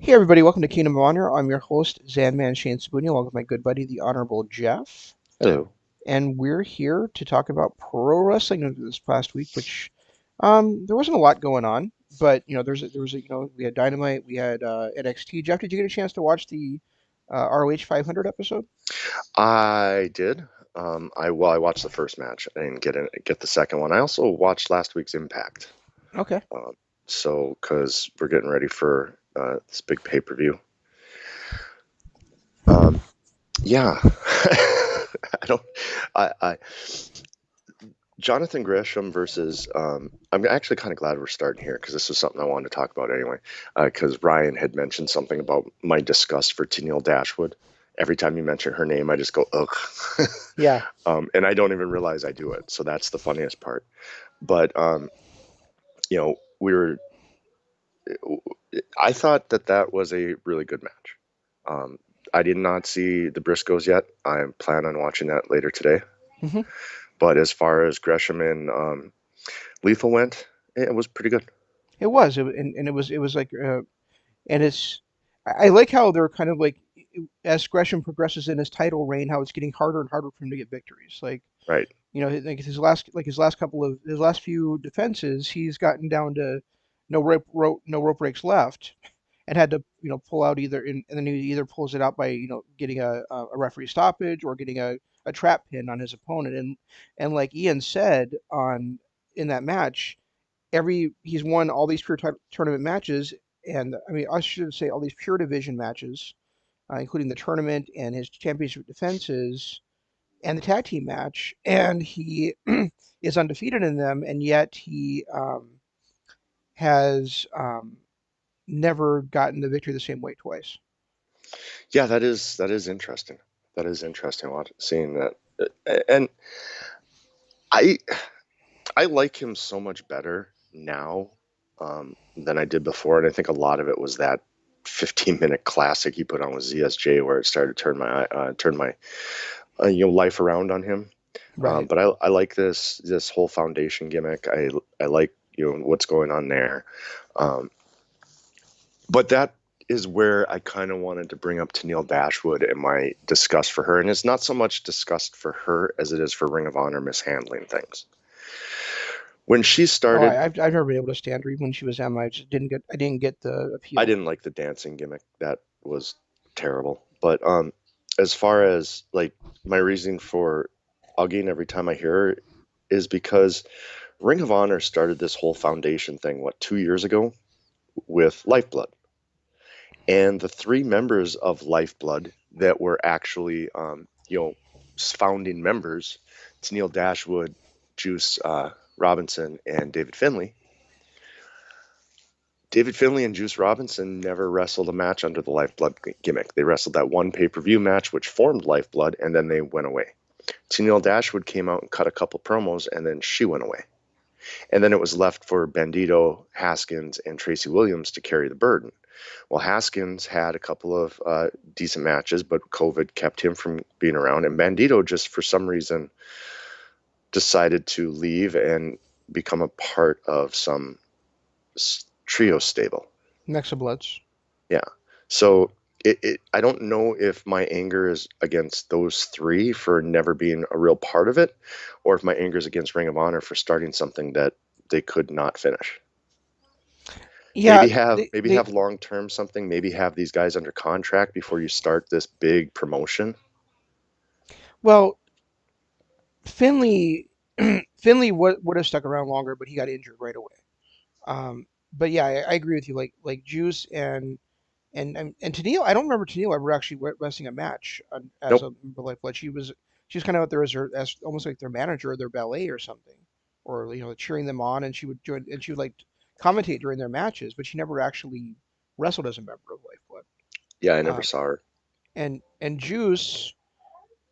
Hey everybody, welcome to Kingdom of Honor. I'm your host, XanMan Shane Sabunia, along with my good buddy, the Honorable Jeff. Hello. And we're here to talk about pro wrestling this past week, which there wasn't a lot going on, but we had Dynamite, we had NXT. Jeff, did you get a chance to watch the ROH 500 episode? I did. I watched the first match. I didn't get the second one. I also watched last week's Impact. Okay. Um, so because we're getting ready for this big pay-per-view. Um, yeah. I don't. I Jonathan Gresham versus. I'm actually kind of glad we're starting here because this was something I wanted to talk about anyway. Because Ryan had mentioned something about my disgust for Tennille Dashwood. Every time you mention her name, I just go ugh. Yeah. And I don't even realize I do it. So that's the funniest part. But we were. I thought that was a really good match. Um, I did not see the Briscoes yet. I plan on watching that later today. hmm But as far as Gresham and Lethal went, it was pretty good. It was, and it was like, and I like how they're kind of like, as Gresham progresses in his title reign, how it's getting harder and harder for him to get victories. Like, Right. like his last few defenses, he's gotten down to no rope breaks left, and had to pull out and then he either pulls it out by getting a referee stoppage or getting a trap pin on his opponent, and like Ian said on in that match, he's won all these pure tournament matches, and I mean I should say all these pure division matches, including the tournament and his championship defenses and the tag team match, and he is undefeated in them, and yet he has never gotten the victory the same way twice. Yeah, that is interesting. That is interesting. Seeing that, and I I like him so much better now than I did before, and I think a lot of it was that 15-minute classic he put on with ZSJ, where it started to turn my life around on him. Right. But I like this whole foundation gimmick. I like what's going on there. Um, but that is where I kind of wanted to bring up Tennille Dashwood and my disgust for her, and it's not so much disgust for her as it is for Ring of Honor mishandling things. When she Oh, started, I've never been able to stand her even when she was Emma. I didn't get the I appeal. didn't like the dancing gimmick. That was terrible. But as far as like my reason for ugging every time I hear her is because Ring of Honor started this whole foundation thing, what, 2 years ago with Lifeblood. And the three members of Lifeblood that were actually, founding members, Tennille Dashwood, Juice Robinson, and David Finlay. David Finlay and Juice Robinson never wrestled a match under the Lifeblood gimmick. They wrestled that one pay-per-view match, which formed Lifeblood, and then they went away. Tennille Dashwood came out and cut a couple promos, and then she went away. And then it was left for Bandito, Haskins, and Tracy Williams to carry the burden. Well, Haskins had a couple of decent matches, but COVID kept him from being around. And Bandito just, for some reason, decided to leave and become a part of some trio stable. Next of Bloods. Yeah. So I don't know if my anger is against those three for never being a real part of it, or if my anger is against Ring of Honor for starting something that they could not finish. Yeah, Maybe have long term something. Maybe have these guys under contract before you start this big promotion. well, Finley Finley would have stuck around longer, but he got injured right away. But yeah, I agree with you. Like Juice and Tennille, I don't remember Tennille ever actually wrestling a match as Nope. a member of Lifeblood. She was kind of out there as almost like their manager or their ballet or something, or cheering them on, and she would join and she would like commentate during their matches, but she never actually wrestled as a member of Lifeblood. Yeah, I never Um, saw her. and Juice,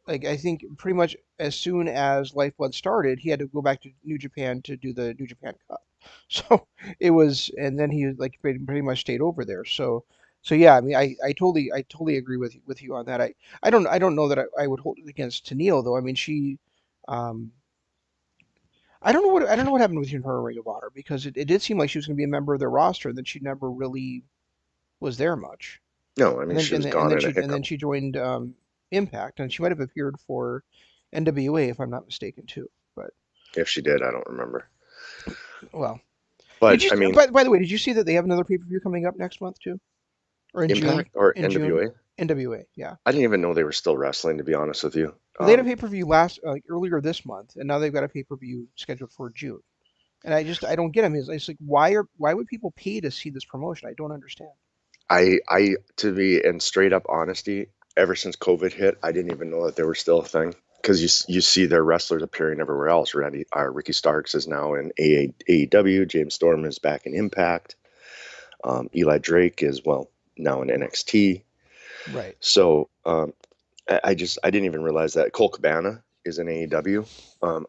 like I think pretty much as soon as Lifeblood started, he had to go back to New Japan to do the New Japan Cup. So it was, and then he like pretty much stayed over there. So yeah, I mean, I totally agree with you on that. I don't know that I would hold it against Tennille though. I mean, um, I don't know what happened with her in Ring of Honor because it did seem like she was going to be a member of their roster, and then she never really. was there much. No, I And mean then she was gone in a and then hiccup. she joined Impact, and she might have appeared for NWA if I'm not mistaken too. But If she did, I don't remember. well, did But you? I mean, By the way, did you see that they have another pay-per-view coming up next month too, or in June? Impact or In June, NWA, NWA, yeah. I didn't even know they were still wrestling, to be honest with you. Well, they had a pay-per-view last earlier this month, and now they've got a pay-per-view scheduled for June. And I don't get them. It's like why would people pay to see this promotion? I don't understand. To be in straight up honesty, ever since COVID hit, I didn't even know that they were still a thing. Because you see their wrestlers appearing everywhere else. Ricky Starks is now in AEW. James Storm is back in Impact. Eli Drake is, well, now in NXT. Right. So I didn't even realize that Cole Cabana is in AEW.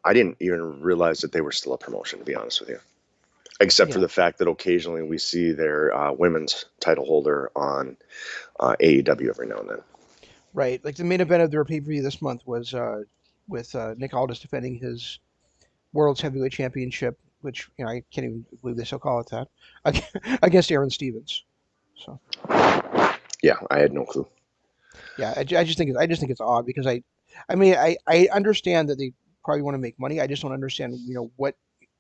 I didn't even realize that they were still a promotion, to be honest with you. Except for Yeah. the fact that occasionally we see their women's title holder on AEW every now and then. Right. Like the main event of their pay-per-view this month was with Nick Aldis defending his World's Heavyweight Championship, which I can't even believe they still call it that, against Aaron Stevens. So Yeah, I had no clue. yeah, I just think it's odd because I mean I understand that they probably want to make money. I just don't understand what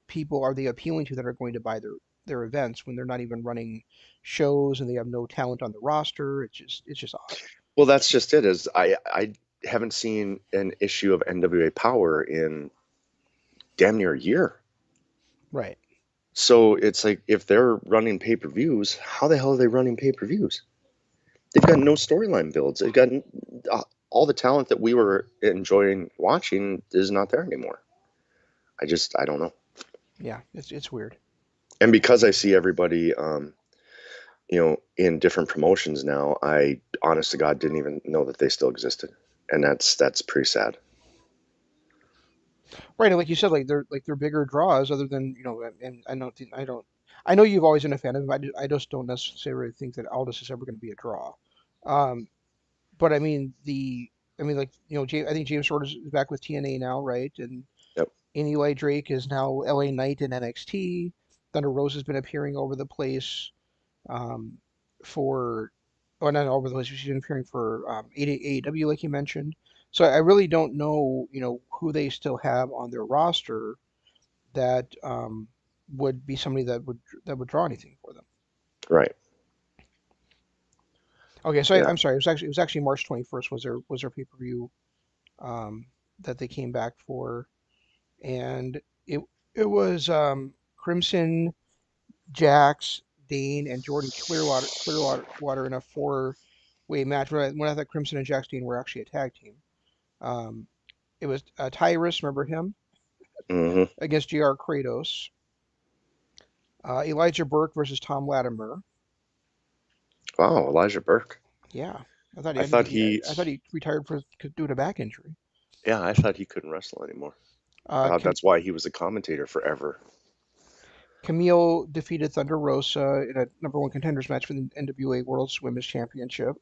people are they appealing to that are going to buy their events when they're not even running shows and they have no talent on the roster. It's just odd. Well, that's just it. Is I haven't seen an issue of NWA Power in damn near a year. Right. So it's like if they're running pay-per-views, how the hell are they running pay-per-views? They've got no storyline builds. They've got all the talent that we were enjoying watching is not there anymore. I don't know. Yeah, it's weird. And because I see everybody, in different promotions now, I honest to God didn't even know that they still existed, and that's pretty sad. Right, and like you said, like they're bigger draws other than and I know you've always been a fan of him. I just don't necessarily think that Aldis is ever going to be a draw. Um, but I mean like I think James Sword is back with TNA now, right? Yep. And Eli Drake is now LA Knight in NXT. Thunder Rose has been appearing over the place um, for, oh, not over the place. She's been appearing for AEW, like you mentioned. So I really don't know, who they still have on their roster that would be somebody that would draw anything for them. Right. Okay, so Yeah. I'm sorry. It was actually March 21st was their pay-per-view um, that they came back for, and it was Crimson, Jax, Dane, and Jordan Clearwater in a four-way match. When I thought Crimson and Jax Dane were actually a tag team. Um, it was Tyrus, remember him, Hmm. against JR Kratos. Elijah Burke versus Tom Latimer. Wow, Elijah Burke. Yeah, I thought he I had to thought be. he, I thought he retired due to back injury. yeah, I thought he couldn't wrestle anymore. I thought Cam- that's why he was a commentator forever. Camille defeated Thunder Rosa in a number one contenders match for the NWA World Women's Championship.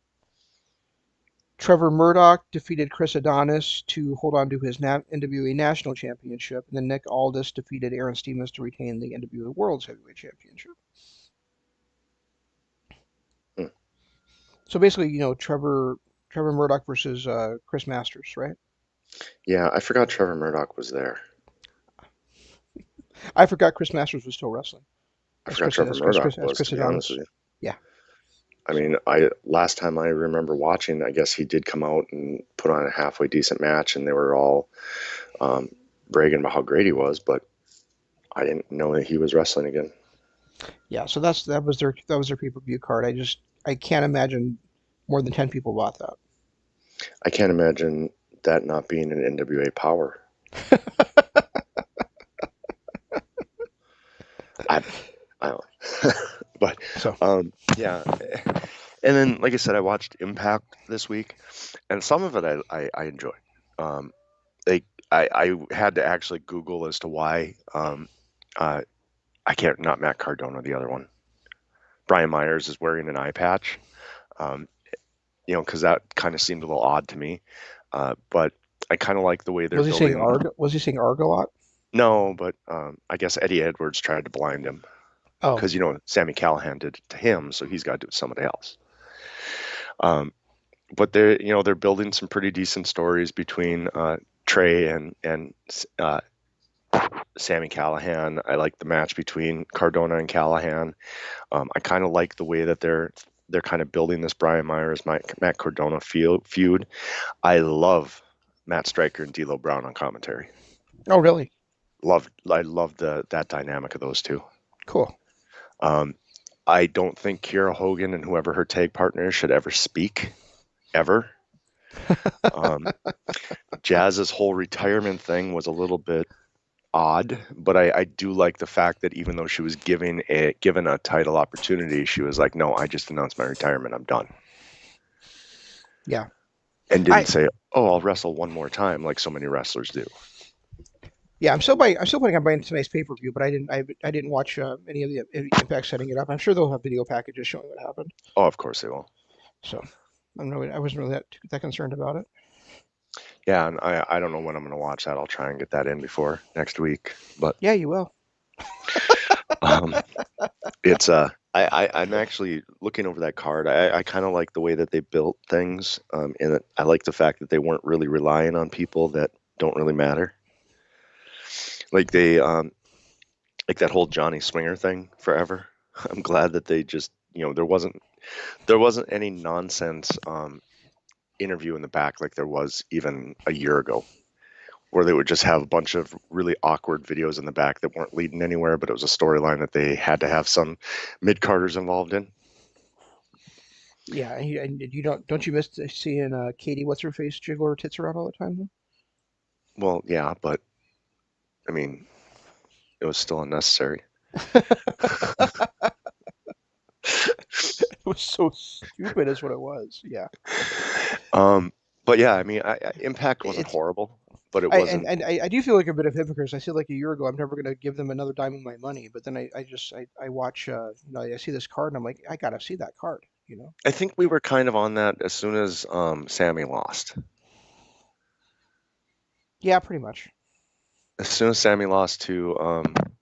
Trevor Murdoch defeated Chris Adonis to hold on to his NWA National Championship, and then Nick Aldis defeated Aaron Stevens to retain the NWA World's Heavyweight Championship. Hmm. So basically, Trevor Murdoch versus Chris Masters, right? Yeah, I forgot Trevor Murdoch was there. I forgot Chris Masters was still wrestling I forgot Trevor Murdoch As was, to Chris be honest with Adonis. you. Yeah, I mean, I last time I remember watching, I guess he did come out and put on a halfway decent match, and they were all um, bragging about how great he was, but I didn't know that he was wrestling again. yeah. So that was their pay-per-view card. I can't imagine more than 10 people bought I can't imagine that not being an NWA Power. that. I, I don't know. But So yeah. And then, like I said, I watched Impact this week, and some of it I enjoyed. Um, they I had to actually Google as to why. Uh, I can't, not Matt Cardona, the other one. Brian Myers is wearing an eye patch. Um, because that kind of seemed a little odd to me. But I kind of like the way they're building. Was he saying Arg a lot? No, but I guess Eddie Edwards tried to blind him. Oh, because Sammy Callahan did it to him, so he's got to do it to somebody else. Um, but they're building some pretty decent stories between Trey and uh, Sammy Callahan. I like the match between Cardona and Callahan. I kind of like the way that they're kind of building this Brian Myers Matt Cardona feud. I love Matt Stryker and D'Lo Brown on commentary. oh, really? I love that dynamic of those two. Cool. Um, I don't think Kiera Hogan and whoever her tag partner is should ever speak, ever. Um, Jazz's whole retirement thing was a little bit odd, but I do like the fact that even though she was given a title opportunity, she was like, "No, I just announced my retirement. I'm done," Yeah. and didn't I say, "Oh, I'll wrestle one more time," like so many wrestlers do. Yeah, I'm still planning on buying tonight's pay-per-view, but I didn't watch any of the Impact setting it up. I'm sure they'll have video packages showing what happened. Oh, of course they will. So I wasn't really that concerned about it. Yeah, and I don't know when I'm going to watch that. I'll try and get that in before next week, but Yeah, you will. um, it's I'm actually looking over that card. I kind of like the way that they built things, and I like the fact that they weren't really relying on people that don't really matter. Like like that whole Johnny Swinger thing forever. I'm glad that they just there wasn't any nonsense interview in the back like there was even a year ago, where they would just have a bunch of really awkward videos in the back that weren't leading anywhere, but it was a storyline that they had to have some mid-carders involved in. Yeah, and you don't you miss seeing Katie what's her face jiggle her tits around all the time? Well, yeah, but I mean, it was still unnecessary. It was so stupid, is what it was. Yeah, um, but yeah, I mean, Impact wasn't it's horrible, but it I and, wasn't. and I do feel like a bit of hypocrite. I feel like a year ago I'm never going to give them another dime of my money, but then I watch I see this card and I'm like I gotta see that card. I think we were kind of on that as soon as Sammy lost. Yeah, pretty much. As soon as Sammy lost to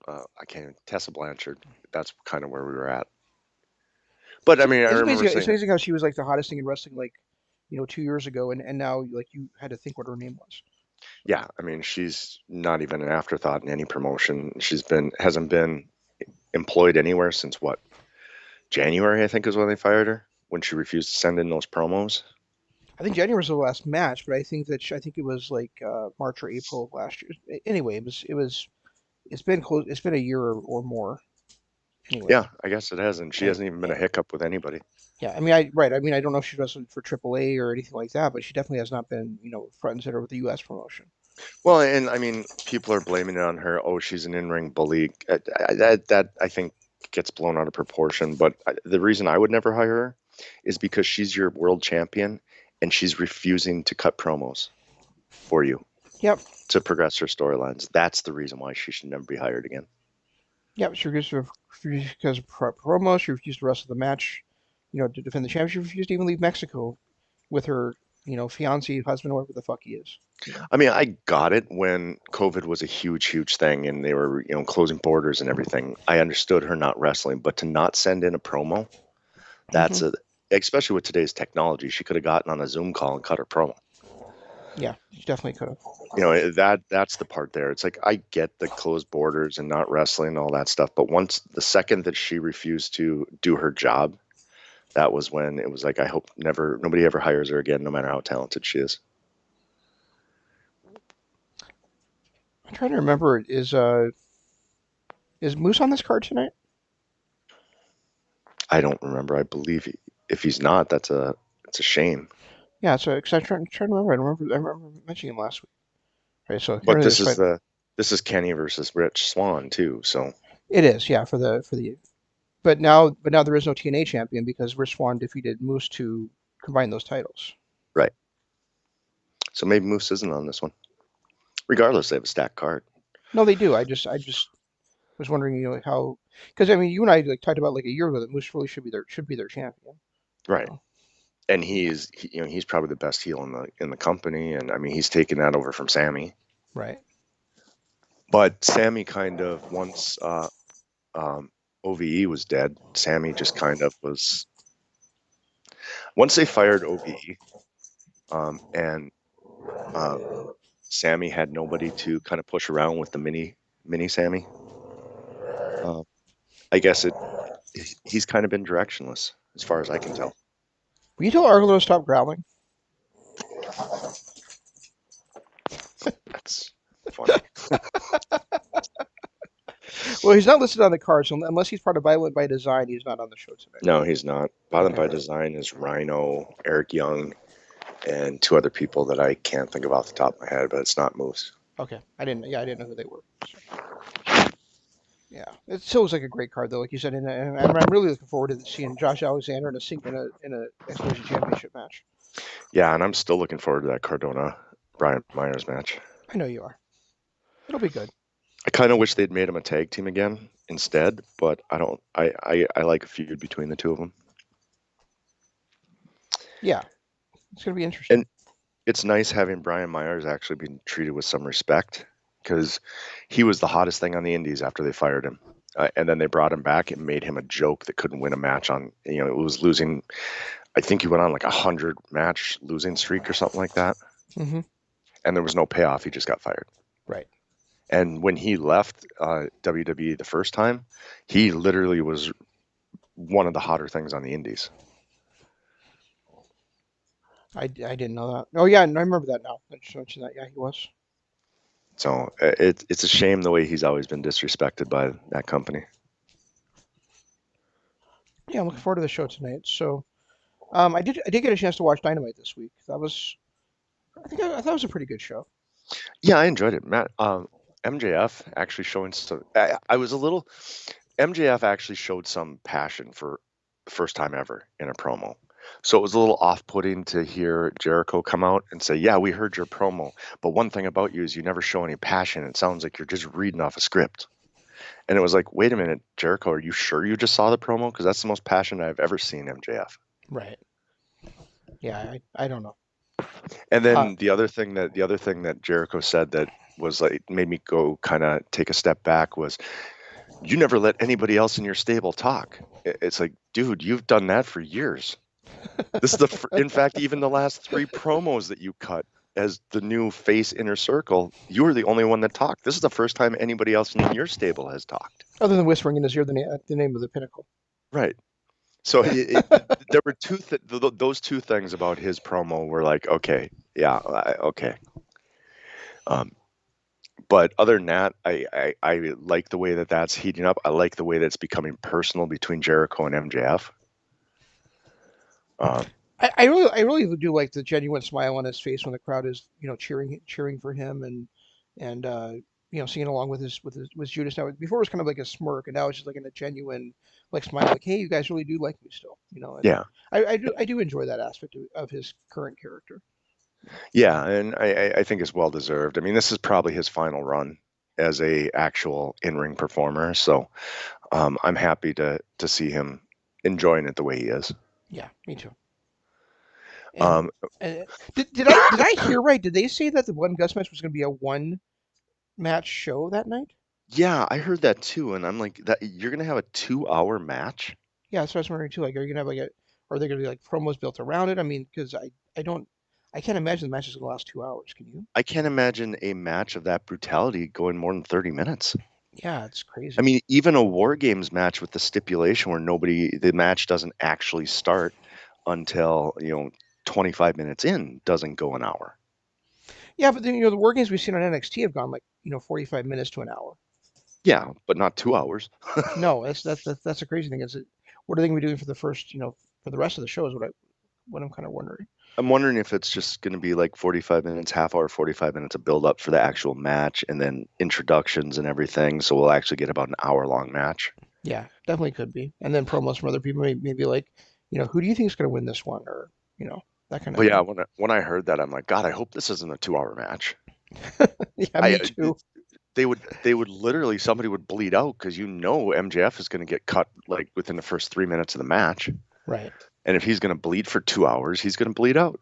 I can't Tessa Blanchard, that's kind of where we were at. But I mean, I It's remember amazing. It's saying, amazing how she was like the hottest thing in wrestling, like 2 years ago, and now like you had to think what her name was. yeah, I mean, she's not even an afterthought in any promotion. Hasn't been employed anywhere since what, January, I think is when they fired her, when she refused to send in those promos. I think January was the last match, but I think it was like March or April of last year. Anyway, it's been close. It's been a year or more. Anyway, Yeah, I guess it hasn't. She and, hasn't even been a and hiccup with anybody. yeah, I mean, I don't know if she wrestled for AAA or anything like that, but she definitely has not been front and center with the U.S. promotion. Well, and I mean, people are blaming it on her. Oh, she's an in-ring bully. That I think gets blown out of proportion. But the reason I would never hire her is because she's your world champion and she's refusing to cut promos for you Yep, to progress her storylines. That's the reason why she should never be hired again. yep. She refused because of promo. She refused to wrestle the match, to defend the championship. She refused to even leave Mexico with her, fiance, husband, whatever the fuck he is. I mean, I got it when COVID was a huge, huge thing and they were, closing borders and everything. I understood her not wrestling, but to not send in a promo, Hmm. that's especially with today's technology, she could have gotten on a Zoom call and cut her promo. Yeah, she definitely could have. That's the part there. It's like I get the closed borders and not wrestling and all that stuff, but once the second that she refused to do her job, that was when it was like I hope nobody ever hires her again, no matter how talented she is. I'm trying to remember. Is Moose on this card tonight? I don't remember. I believe if he's not, it's a shame. Yeah, so because I'm trying to remember. I remember mentioning him last week. Right, so here But it is. Fight. this is Kenny versus Rich Swann too. So It is, yeah, for the. But now there is no TNA champion because Rich Swann defeated Moose to combine those titles. right. So maybe Moose isn't on this one. Regardless, they have a stacked card. No, they do. I just was wondering, how, because I mean, you and I like talked about like a year ago that Moose really should be their champion. Right. So And he's probably the best heel in the company, and I mean he's taken that over from Sammy. right. But Sammy kind of once OVE was dead. Sammy just kind of was. Once they fired OVE, and Sammy had nobody to kind of push around with the mini Sammy. I guess he's kind of been directionless as far as I can tell. Will you tell Arlo to stop growling? That's funny. Well, he's not listed on the card, so unless he's part of Violent by Design, he's not on the show tonight. No, he's not. Violent Okay. by Design is Rhino, Eric Young, and two other people that I can't think of off the top of my head, but it's not Moose. Okay. I didn't know who they were. So, yeah. It still was like a great card, though, like you said, and I'm really looking forward to seeing Josh Alexander in a Explosion Championship match. Yeah, and I'm still looking forward to that Cardona Brian Myers match. I know you are. It'll be good. I kind of wish they'd made him a tag team again instead, but I don't. I like a feud between the two of them. Yeah. It's going to be interesting. And it's nice having Brian Myers actually being treated with some respect because he was the hottest thing on the indies after they fired him. And then they brought him back and made him a joke that couldn't win a match on, it was losing. I think he went on like 100-match losing streak or something like that. Mm-hmm. And there was no payoff. He just got fired. Right. And when he left WWE the first time, he literally was one of the hotter things on the indies. I didn't know that. Oh, yeah, I remember that now. I just mentioned that. Yeah, he was. So it's a shame the way he's always been disrespected by that company. Yeah, I'm looking forward to the show tonight. So, I did get a chance to watch Dynamite this week. I thought it was a pretty good show. Yeah, I enjoyed it. Matt, MJF actually showing some. I was a little. MJF actually showed some passion for the first time ever in a promo. So it was a little off-putting to hear Jericho come out and say, "Yeah, we heard your promo, but one thing about you is you never show any passion. It sounds like you're just reading off a script." And it was like, "Wait a minute, Jericho, are you sure you just saw the promo? Because that's the most passionate I've ever seen MJF." Right. Yeah, I don't know. And Uh, then the other thing that Jericho said that was like made me go kind of take a step back was, "You never let anybody else in your stable talk." It's like, dude, you've done that for years. This is in fact, even the last 3 promos that you cut as the new face Inner Circle, you were the only one that talked. This is the first time anybody else in your stable has talked. Other than whispering in his ear the name of the Pinnacle. Right. So there were those two things about his promo were like, okay, yeah, okay. But other than that, I like the way that that's heating up. I like the way that's becoming personal between Jericho and MJF. I really do like the genuine smile on his face when the crowd is cheering for him and singing along with Judas. Now before it was kind of like a smirk, and now it's just like in a genuine like smile, like, hey, you guys really do like me still, and Yeah, I do enjoy that aspect of his current character. yeah, and I think it's well deserved. I mean, this is probably his final run as a actual in-ring performer, so I'm happy to see him enjoying it the way he is. Yeah, me too. And, Um, and did I hear right? Did they say that the one Gus match was going to be a one match show that night? yeah, I heard that too, and I'm like, that you're gonna have a 2-hour match? Yeah, that's what I was wondering too. Like, are you gonna have or are they gonna be like promos built around it? I mean, because I can't imagine the match is gonna last 2 hours. Can you? I can't imagine a match of that brutality going more than 30 minutes. Yeah, it's I crazy. mean, even a War Games match with the stipulation where the match doesn't actually start until, 25 minutes in doesn't go an hour. Yeah, but then the war games we've seen on NXT have gone like 45 minutes to an hour. Yeah, but not 2 hours. No, that's a crazy thing. What are they gonna be doing for the first for the rest of the show is what I'm kind of wondering. I'm wondering if it's just going to be like 45 minutes, half hour, 45 minutes of build up for the actual match and then introductions and everything. So we'll actually get about an hour long match. Yeah, definitely could be. And then promos from other people, maybe like, who do you think is gonna win this one, or that kind of But yeah, thing. when I heard that, I'm like, God, I hope this isn't a 2-hour match. Yeah, I me too. they would literally somebody would bleed out because MJF is going to get cut like within the first 3 minutes of the match, Right. and if he's going to bleed for 2 hours, he's going to bleed out.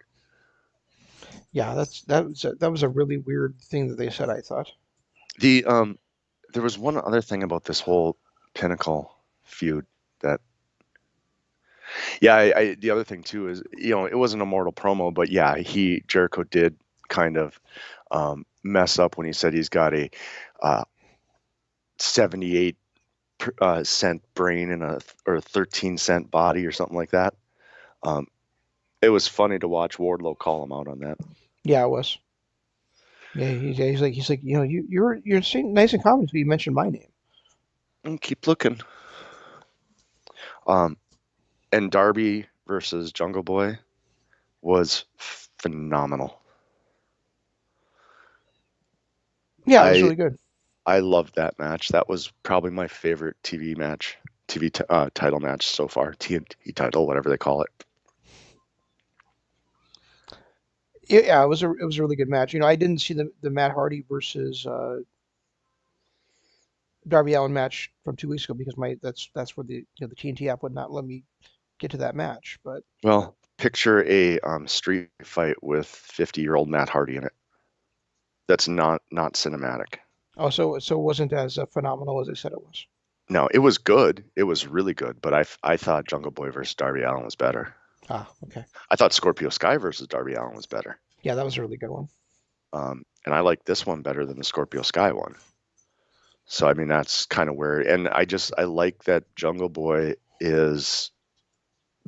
Yeah, that was a really weird thing that they said, I thought. The There was one other thing about this whole Pinnacle feud. That yeah, the other thing too is it wasn't a mortal promo, but yeah, Jericho did kind of mess up when he said he's got a 78 cent brain and a 13-cent body or something like that. Um, it was funny to watch Wardlow call him out on that. Yeah, it was. Yeah, he's like, you're saying nice and comments, but you mentioned my name. And keep looking. Um, and Darby versus Jungle Boy was phenomenal. Yeah, it was I really good. I loved that match. That was probably my favorite TV title match so far. TNT title, whatever they call it. Yeah, it was a really good match. I didn't see the Matt Hardy versus Darby Allin match from 2 weeks ago because my that's where the TNT app would not let me get to that match. But Well, picture a street fight with 50-year-old Matt Hardy in it. That's not cinematic. so it wasn't as phenomenal as I said it was. No, it was good. It was really good, but I thought Jungle Boy versus Darby Allin was better. Ah, okay. I thought Scorpio Sky versus Darby Allin was better. Yeah, that was a really good one. And I like this one better than the Scorpio Sky one. So I mean that's kind of where, and I like that Jungle Boy is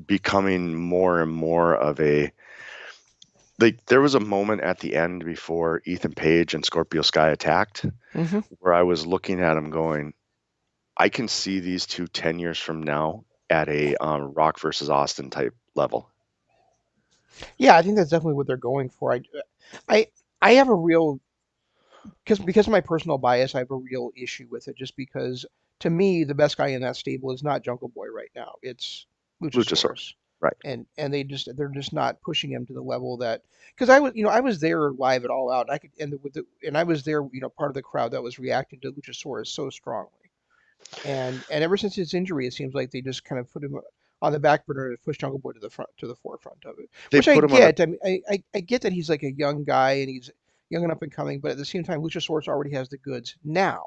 becoming more and more of a, like, there was a moment at the end before Ethan Page and Scorpio Sky attacked Hmm. where I was looking at him going, I can see these two 10 years from now at a Rock versus Austin type level. Yeah, I think that's definitely what they're going for. I, I have a real because of my personal bias, I have a real issue with it. Just because to me, the best guy in that stable is not Jungle Boy right now. It's Luchasaurus. Luchasaurus, Right. and they're just not pushing him to the level that because I was there live at All Out. And I could and I was there part of the crowd that was reacting to Luchasaurus so strongly. And ever since his injury, it seems like they just kind of put him on the back burner and push Jungle Boy to the forefront of it, They which I put him on a get. I mean, I get that he's like a young guy and he's young and up and coming, but at the same time, Luchasaurus already has the goods now.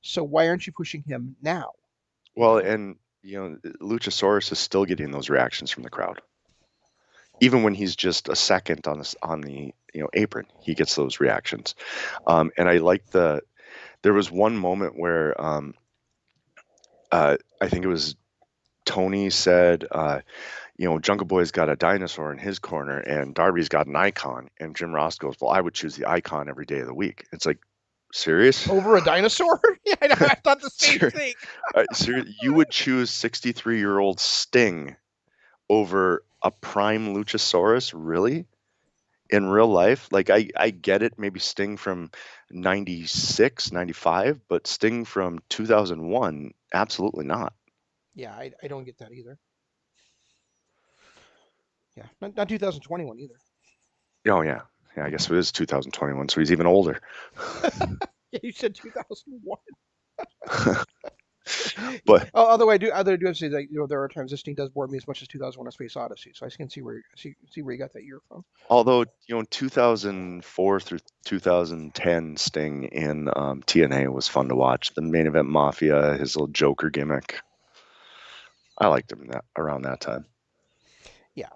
So why aren't you pushing him now? You well, know? and Luchasaurus is still getting those reactions from the crowd. Even when he's just a second on the apron, he gets those reactions. And I like there was one moment where I think it was Tony said, Jungle Boy's got a dinosaur in his corner and Darby's got an icon. And Jim Ross goes, well, I would choose the icon every day of the week. It's like, serious? Over a dinosaur? Yeah, I know. I thought the same thing. You would choose 63-year-old Sting over a prime Luchasaurus? Really? In real life? Like, I get it, maybe Sting from 96, 95, but Sting from 2001, absolutely not. Yeah, I don't get that either. Yeah, not 2021 either. Oh, yeah. Yeah, I guess it is 2021, so he's even older. Yeah, you said 2001. But Although I do have to say that there are times this thing does bore me as much as 2001: A Space Odyssey, so I can see where you got that year from. although 2004 through 2010 Sting in TNA was fun to watch. The main event Mafia, his little Joker gimmick, I liked him around that time. Yeah,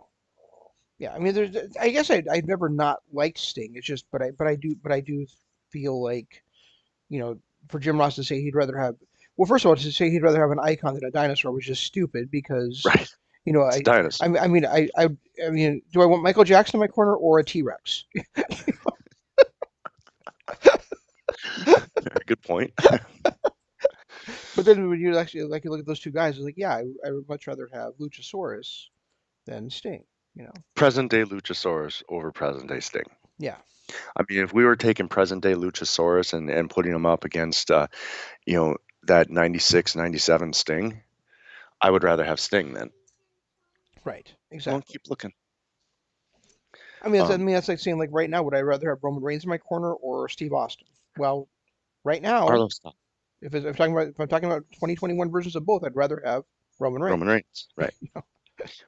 yeah. I mean, I guess I've never not liked Sting. It's just, but I do feel like you know, for Jim Ross to say he'd rather have, well, first of all, to say he'd rather have an icon than a dinosaur was just stupid because, Right. you know, It's a dinosaur. I mean, do I want Michael Jackson in my corner or a T Rex? Good point. But then when you actually like you look at those two guys, it's like, yeah, I would much rather have Luchasaurus than Sting. You know? Present day Luchasaurus over present day Sting. Yeah. I mean, if we were taking present day Luchasaurus and putting him up against, that 96, 97 Sting, I would rather have Sting then. Right. Well, Exactly. keep looking. I Um, mean that's like saying like right now, would I rather have Roman Reigns in my corner or Steve Austin? Well, right now, Arlo, stop. if I'm talking about 2021 versions of both, I'd rather have Roman Roman Reigns. Reigns, right.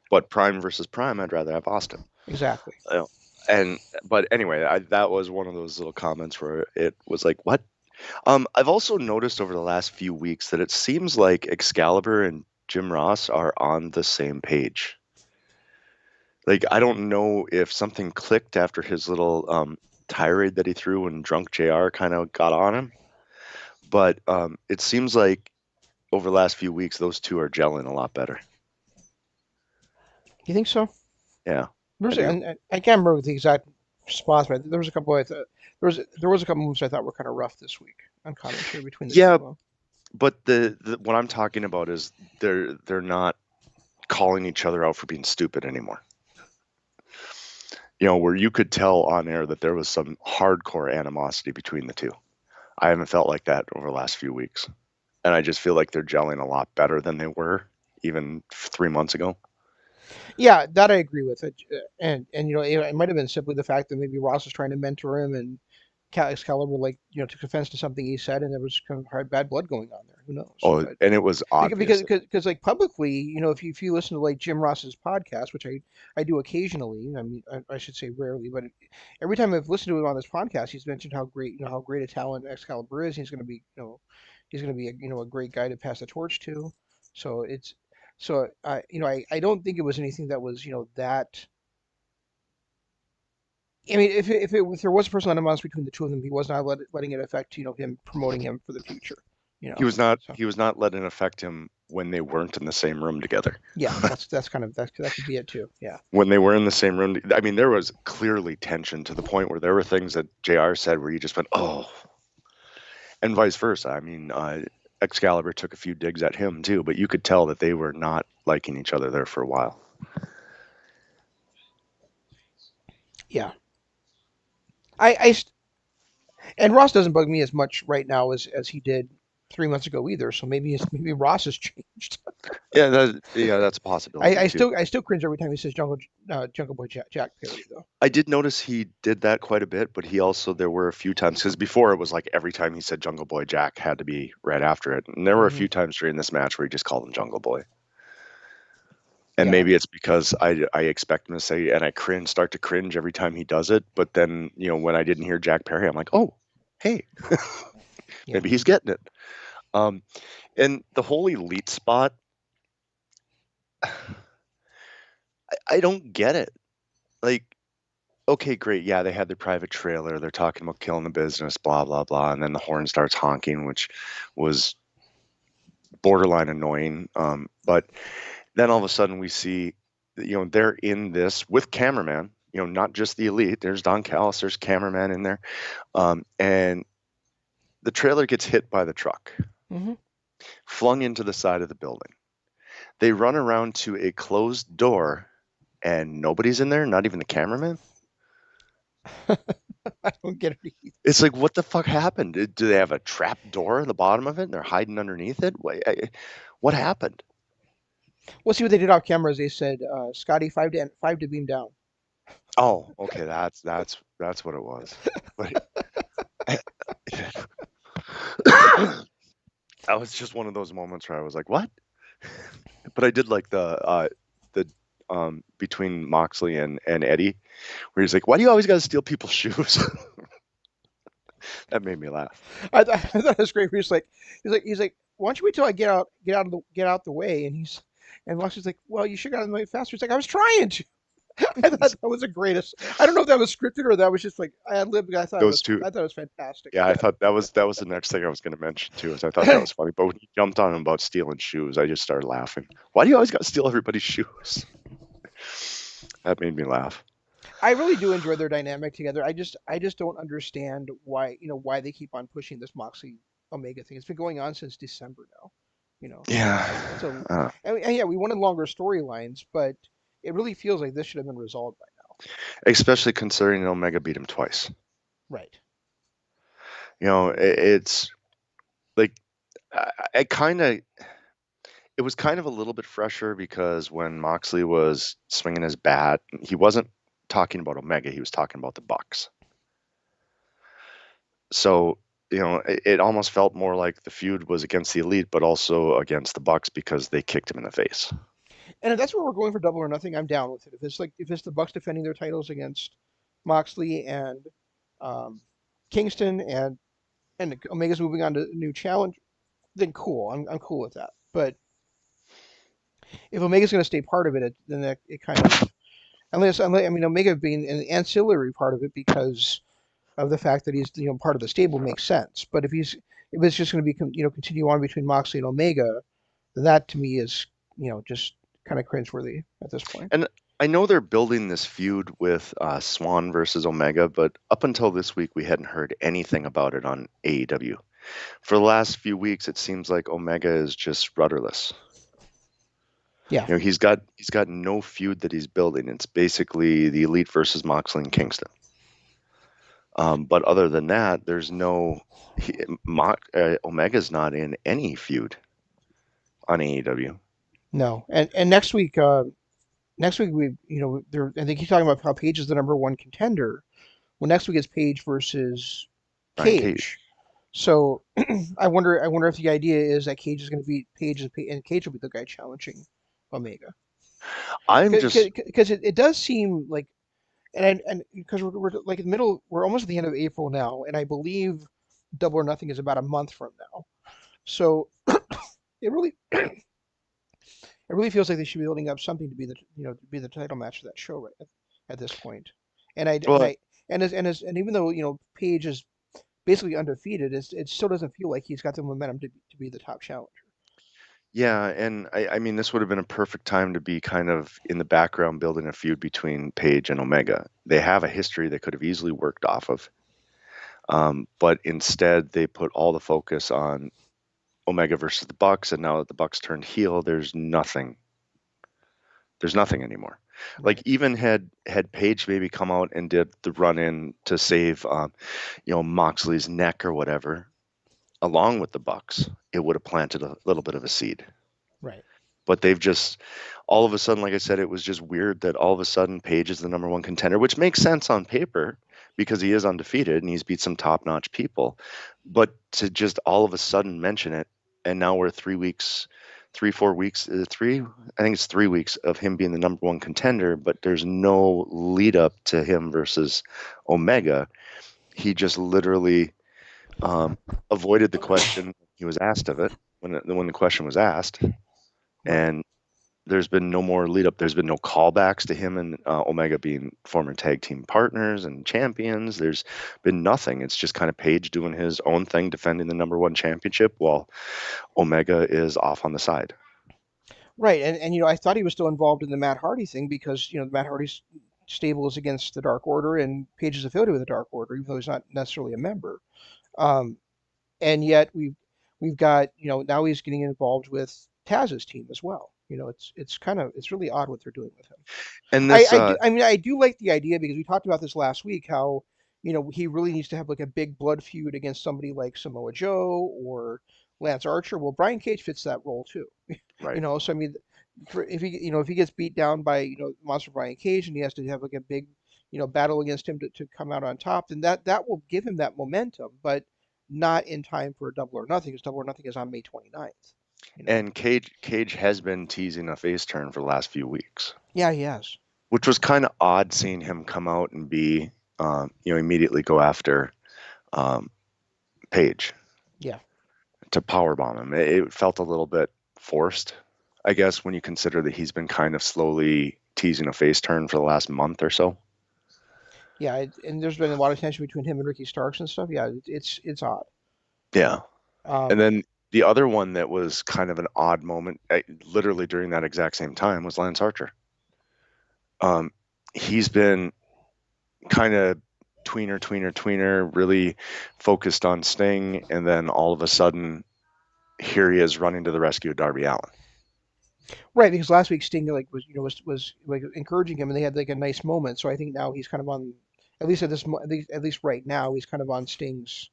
But Prime versus Prime, I'd rather have Austin. Exactly. Uh, but anyway, that was one of those little comments where it was like, what? I've also noticed over the last few weeks that it seems like Excalibur and Jim Ross are on the same page. Like, I don't know if something clicked after his little tirade that he threw when drunk JR kind of got on him, but it seems like over the last few weeks, those two are gelling a lot better. You think so? Yeah, I There's, do. and I can't remember the exact spots, but there was a couple. I thought there was a couple moves I thought were kind of rough this week on commentary between the two Yeah, of them. but the what I'm talking about is they're not calling each other out for being stupid anymore. Where you could tell on air that there was some hardcore animosity between the two. I haven't felt like that over the last few weeks. And I just feel like they're gelling a lot better than they were even 3 months ago. Yeah, that I agree with it, and it might have been simply the fact that maybe Ross was trying to mentor him, and Excalibur took offense to something he said, and there was kind of hard bad blood going on there. Who knows? Oh, But and it was because obvious. like publicly, if you listen to like Jim Ross's podcast, which I do occasionally, I mean I should say rarely, but every time I've listened to him on this podcast, he's mentioned how great a talent Excalibur is. He's going to be a great guy to pass the torch to. So it's I don't think it was anything that was that. I mean, if there was a personal animosity between the two of them, he was not letting it affect him promoting him for the future. He was not So he was not letting it affect him when they weren't in the same room together. yeah, that's kind of that could be it too. Yeah. When they were in the same room, I mean, there was clearly tension to the point where there were things that JR said where you just went, "Oh," and vice versa. I mean, Excalibur took a few digs at him too, but you could tell that they were not liking each other there for a while. Yeah. I and Ross doesn't bug me as much right now as he did 3 months ago either. So maybe Ross has changed. Yeah, that's a I, possibility I too. still I still cringe every time he says Jungle Boy Jack Perry though. I did notice he did that quite a bit, but he also there were a few times because before it was like every time he said Jungle Boy Jack had to be right after it, and there were a Hmm. few times during this match where he just called him Jungle Boy. And Yeah. maybe it's because I expect him to say, and I start to cringe every time he does it. But then when I didn't hear Jack Perry, I'm like, oh, hey, Yeah. maybe he's getting it. Um, and the whole elite spot, I don't get it. Like, okay, great. Yeah, they had their private trailer. They're talking about killing the business, blah, blah, blah. And then the horn starts honking, which was borderline annoying. But then all of a sudden we see, they're in this with cameraman, not just the elite. There's Don Callis, there's cameraman in there. And the trailer gets hit by the truck, Hmm. flung into the side of the building. They run around to a closed door and nobody's in there, not even the cameraman. I don't get it either. It's like, what the fuck happened? Do they have a trap door at the bottom of it and they're hiding underneath it? What happened? We'll see what they did off camera. As they said, Scotty, five to beam down. Oh, okay, that's what it was. But that was just one of those moments where I was like, "What?" But I did like the between Moxley and Eddie, where he's like, "Why do you always got to steal people's shoes?" That made me laugh. I thought it was great. He's like, why don't you wait till I get out the way? And Moxley's like, well, you should have gotten the way faster. He's like, I was trying to. I thought that was the greatest. I don't know if that was scripted or that was just like I had lived. Those two, I thought it was fantastic. yeah, I thought that was the next thing I was going to mention too. Is I thought that was funny, but when he jumped on him about stealing shoes, I just started laughing. Why do you always got to steal everybody's shoes? That made me laugh. I really do enjoy their dynamic together. I just don't understand why they keep on pushing this Moxley Omega thing. It's been going on since December now. Yeah, It's a uh, and yeah, we wanted longer storylines, but it really feels like this should have been resolved by now. especially considering Omega beat him twice. Right. It's like I kind of it was kind of a little bit fresher because when Moxley was swinging his bat, he wasn't talking about Omega, he was talking about the Bucks. So, it almost felt more like the feud was against the Elite, but also against the Bucks because they kicked him in the face. And if that's what we're going for Double or Nothing, I'm down with it. If it's the Bucks defending their titles against Moxley and um, Kingston and Omega's moving on to a new challenge, then cool. I'm cool with that. But If Omega's going to stay part of it, then it kind of unless I mean Omega being an ancillary part of it because of the fact that he's part of the stable makes sense. But if it's just going to be continue on between Moxley and Omega, then that to me is just kind of cringeworthy at this point. And I know they're building this feud with Swan versus Omega, but up until this week, we hadn't heard anything about it on AEW. For the last few weeks, it seems like Omega is just rudderless. Yeah. He's got no feud that he's building. It's basically the Elite versus Moxley and Kingston. But other than that, there's no Omega's not in any feud on AEW. No. And next week we I think he's talking about how Page is the number one contender. Well, next week is Page versus Brian Cage. Cage. So I wonder if the idea is that Cage is going to beat Page and Cage will be the guy challenging Omega. I'm just Because it does seem like and because we're like in the middle, we're almost at the end of April now, and I believe Double or Nothing is about a month from now. So it really it really feels like they should be building up something to be to be the title match of that show right at this point. And I and well, I and even though Page is basically undefeated, it still doesn't feel like he's got the momentum to be the top challenger. yeah, and I mean, this would have been a perfect time to be kind of in the background building a feud between Page and Omega. They have a history they could have easily worked off of, but instead they put all the focus on Omega versus the Bucks, and now that the Bucks turned heel, there's nothing. There's nothing anymore. Like Right. even had Page maybe come out and did the run in to save, Moxley's neck or whatever, along with the Bucks, it would have planted a little bit of a seed. Right. But they've just all of a sudden, like I said, it was just weird that all of a sudden Page is the number one contender, which makes sense on paper because he is undefeated and he's beat some top notch people. But to just all of a sudden mention it, and now we're 3 weeks, 3, 4 weeks, I think it's 3 weeks of him being the number one contender, but there's no lead up to him versus Omega. He just literally avoided the question he was asked of it when the question was asked, Right. and there's been no more lead up. There's been no callbacks to him and Omega being former tag team partners and champions. There's been nothing. It's just kind of Page doing his own thing, defending the number one championship while Omega is off on the side. Right. And I thought he was still involved in the Matt Hardy thing because the Matt Hardy's stable is against the Dark Order and Page is affiliated with the Dark Order, even though he's not necessarily a member. Um, and yet we've got now he's getting involved with Taz's team as well. It's really odd what they're doing with him. And I this, I do I mean I do like the idea because we talked about this last week how he really needs to have like a big blood feud against somebody like Samoa Joe or Lance Archer. Well, Brian Cage fits that role too. right. So I mean, if he gets beat down by Monster Brian Cage and he has to have like a big battle against him to come out on top, then that will give him that momentum, but not in time for Double or Nothing because Double or Nothing is on May 29th. And Cage has been teasing a face turn for the last few weeks, Yeah, he has. which was kind of odd seeing him come out and be, immediately go after um, Page Yeah. to powerbomb him. It felt a little bit forced, I guess, when you consider that he's been kind of slowly teasing a face turn for the last month or so. Yeah, and there's been a lot of tension between him and Ricky Starks and stuff. Yeah, it's odd. Yeah. And Um, then the other one that was kind of an odd moment, literally during that exact same time, was Lance Archer. He's been kind of tweener, really focused on Sting, and then all of a sudden, here he is running to the rescue of Darby Allin. right, because last week Sting like was like encouraging him, and they had like a nice moment. So I think now he's kind of on, at least at least right now he's kind of on Sting's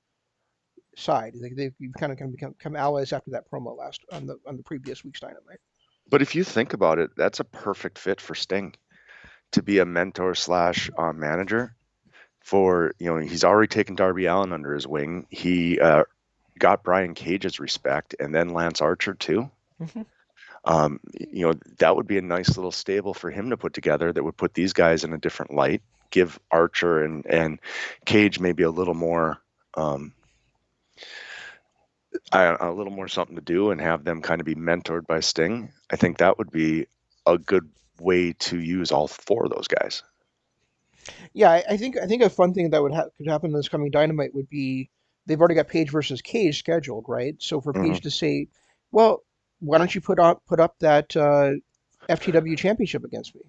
side. They've kind of become allies after that promo last on the previous week's Dynamite. But if you think about it, that's a perfect fit for Sting to be a mentor slash manager for, he's already taken Darby Allin under his wing. He got Brian Cage's respect and then Lance Archer too. Hmm. That would be a nice little stable for him to put together that would put these guys in a different light, give Archer and Cage maybe a little more, A little more something to do and have them kind of be mentored by Sting. I think that would be a good way to use all four of those guys. Yeah, I think a fun thing that could happen in this coming Dynamite would be they've already got Page versus Cage scheduled, right? So for Hmm. Page to say, well, why don't you put up that FTW championship against me?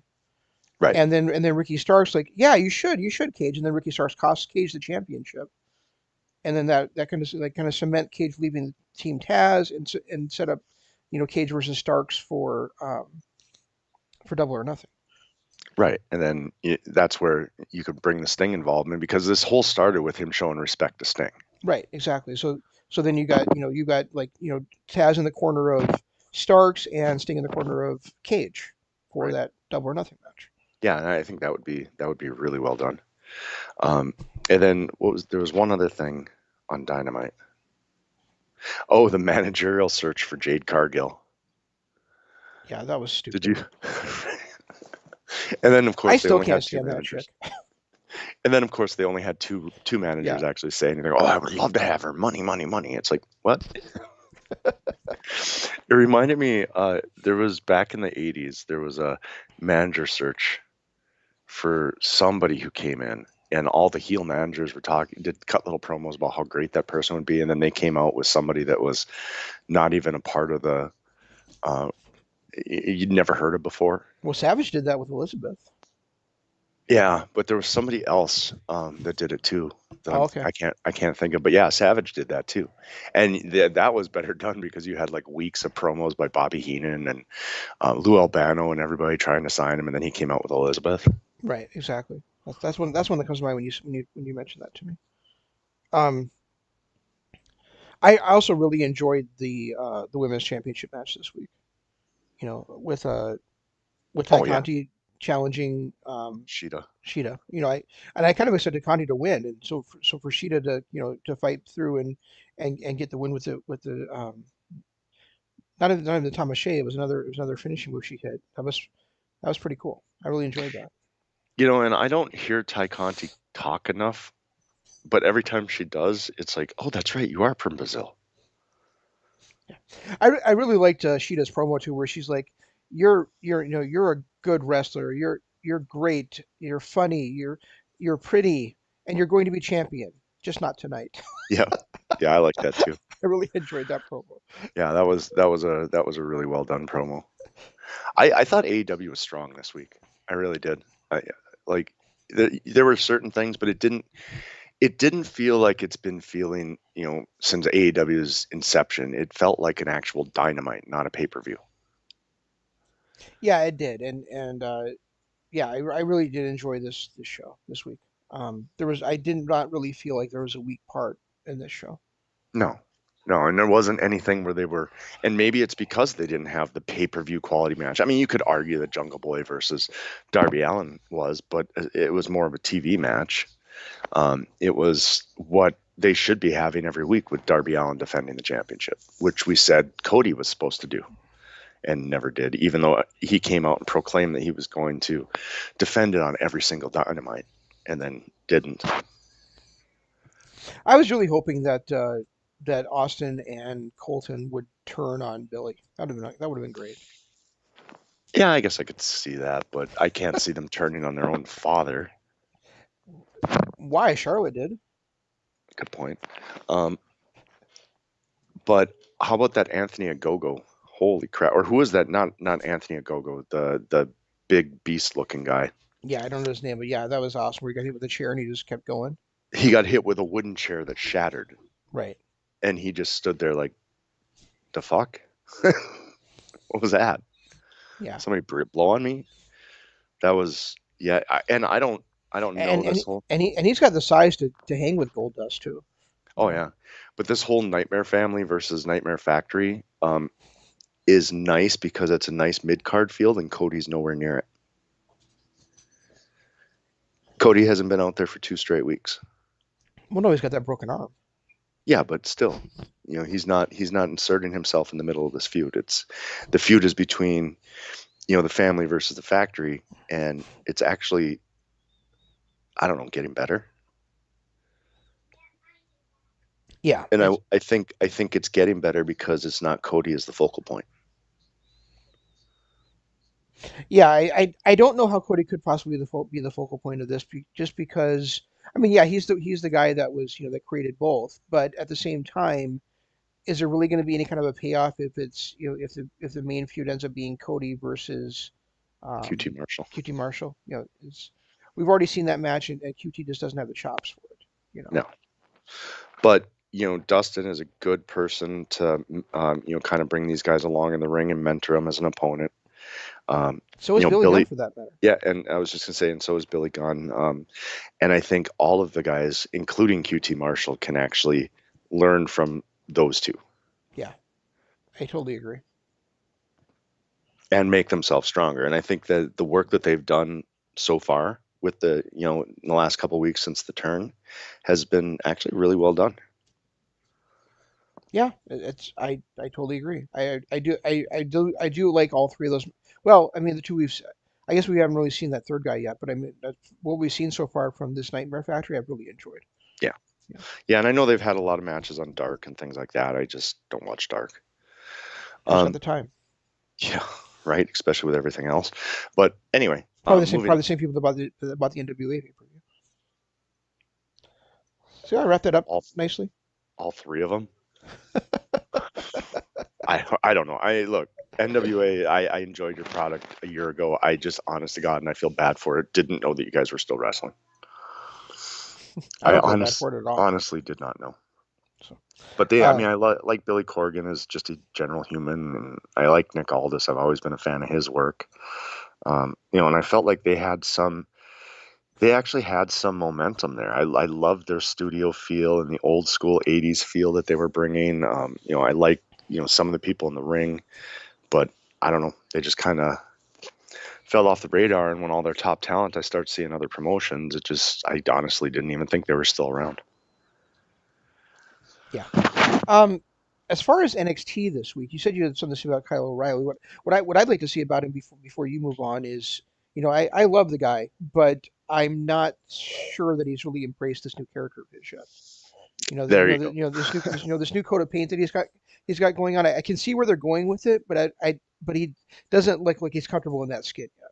Right, And then Ricky Starks like, yeah, you should Cage, and then Ricky Starks costs Cage the championship, and then that kind of cement Cage leaving Team Taz and set up, Cage versus Starks for Double or Nothing. right. And then that's where you could bring the Sting involvement because this whole started with him showing respect to Sting. Right, exactly. So then you got like Taz in the corner of Starks and Sting in the corner of Cage for Right. that Double or Nothing match. Yeah, and I think that would be really well done. Um, and then there was one other thing on Dynamite. Oh, the managerial search for Jade Cargill. Yeah, that was Did stupid. you? And then of I course they still only can't had two stand that chick. managers. And then of course they only had two Yeah. managers actually saying, "Oh, I would love to have her. Money, money, money." It's like what? It reminded me. There was back in the '80s. There was a manager search for somebody who came in, and all the heel managers were talking, did cut little promos about how great that person would be, and then they came out with somebody that was not even a part of the uh, you'd never heard of before. Well, Savage did that with Elizabeth. Yeah, but there was somebody else that did it too. Oh, That okay. I can't think of, but yeah, Savage did that too, and that was better done because you had like weeks of promos by Bobby Heenan and Lou Albano and everybody trying to sign him, and then he came out with Elizabeth. Right, exactly. That's one that comes to mind when you mention that to me. Um, I also really enjoyed the women's championship match this week. With Ty Oh yeah, Conti challenging Sheeta. Sheeta. I kind of expected Conti to win, and so for Sheeta to to fight through and get the win with the not even the Thomas Shea. It was another finishing move she hit. That was pretty cool. I really enjoyed that. And I don't hear Ty Conti talk enough, but every time she does, it's like, oh, that's right, you are from Brazil. Yeah, I really liked Sheeta's promo too, where she's like, you're a good wrestler. You're great. You're funny. You're pretty, and you're going to be champion. Just not tonight. Yeah, yeah, I like that too. I really enjoyed that promo. Yeah, that was a really well done promo. I thought AEW was strong this week. I really did. I like there were certain things, but it didn't feel like it's been feeling, since AEW's inception. It felt like an actual Dynamite, not a pay-per-view. Yeah, it did, and yeah, I really did enjoy this show this week. I did not really feel like there was a weak part in this show. No. No, and there wasn't anything where they were, and maybe it's because they didn't have the pay-per-view quality match. I mean, you could argue that Jungle Boy versus Darby Allin was, but it was more of a TV match. It was what they should be having every week with Darby Allin defending the championship, which we said Cody was supposed to do and never did, even though he came out and proclaimed that he was going to defend it on every single Dynamite and then didn't. I was really hoping that Austin and Colton would turn on Billy. That would have been great. Yeah, I guess I could see that, but I can't see them turning on their own father. Why Charlotte did? Good point. Um, but how about that Anthony Agogo? Holy crap! Or who is that? Not Anthony Agogo, the big beast looking guy. Yeah, I don't know his name, but yeah, that was awesome. Where he got hit with the chair and he just kept going. He got hit with a wooden chair that shattered, Right. and he just stood there like, the fuck? What was that? Yeah. Somebody blow on me? That was yeah. And I don't know And and this whole. and he's got the size to hang with Gold Dust too. Oh yeah, but this whole Nightmare Family versus Nightmare Factory is nice because it's a nice mid card field, and Cody's nowhere near it. Cody hasn't been out there for 2 straight weeks. Well, no, he's got that broken arm. Yeah, but still, he's not inserting himself in the middle of this feud. It's the feud is between the family versus the factory, and it's actually, I don't know, getting better. Yeah, And it's I think it's getting better because it's not Cody as the focal point. yeah. I don't know how Cody could possibly be the focal point of this, just because. I mean, yeah, he's the guy that was that created both, but at the same time, is there really going to be any kind of a payoff if it's if the main feud ends up being Cody versus QT Marshall. QT Marshall? We've already seen that match, and QT just doesn't have the chops for it. You know. No, but Dustin is a good person to kind of bring these guys along in the ring and mentor them as an opponent. Um, So is Billy Gunn Billy. for that matter. Yeah, and I was just gonna say, and so is Billy Gunn. And I think all of the guys, including QT Marshall, can actually learn from those two Yeah, I totally agree. and make themselves stronger. And I think that the work that they've done so far with in the last couple of weeks since the turn has been actually really well done. Yeah, I totally agree. I do like all three of those. Well, I mean the two I guess we haven't really seen that third guy yet, but I mean what we've seen so far from this Nightmare Factory, I've really enjoyed. Yeah. Yeah, Yeah. And I know they've had a lot of matches on Dark and things like that. I just don't watch Dark. I just got Um, the time. yeah. Right. Especially with everything else. But anyway, moving Probably the same people about the NWA pay-per-view. So yeah, I wrapped that up all, nicely. all three of them. I don't know. I look NWA. I enjoyed your product a year ago. I just, honest to God, and I feel bad for it. Didn't know that you guys were still wrestling. I I don't feel bad for it at all. honestly did not know. So, But I uh, mean, like Billy Corgan is just a general human, and I like Nick Aldis. I've always been a fan of his work. And I felt like they actually had some momentum there. I loved their studio feel and the old school '80s feel that they were bringing. I like some of the people in the ring, but I don't know. They just kind of fell off the radar, and when all their top talent, I start seeing other promotions. I honestly didn't even think they were still around. yeah. Um, as far as NXT this week, you said you had something to say about Kyle O'Reilly. What I'd like to see about him before you move on is, I love the guy, but I'm not sure that he's really embraced this new character of his yet. There you go. This new coat of paint that he's got going on. I can see where they're going with it, but he doesn't look like he's comfortable in that skin yet.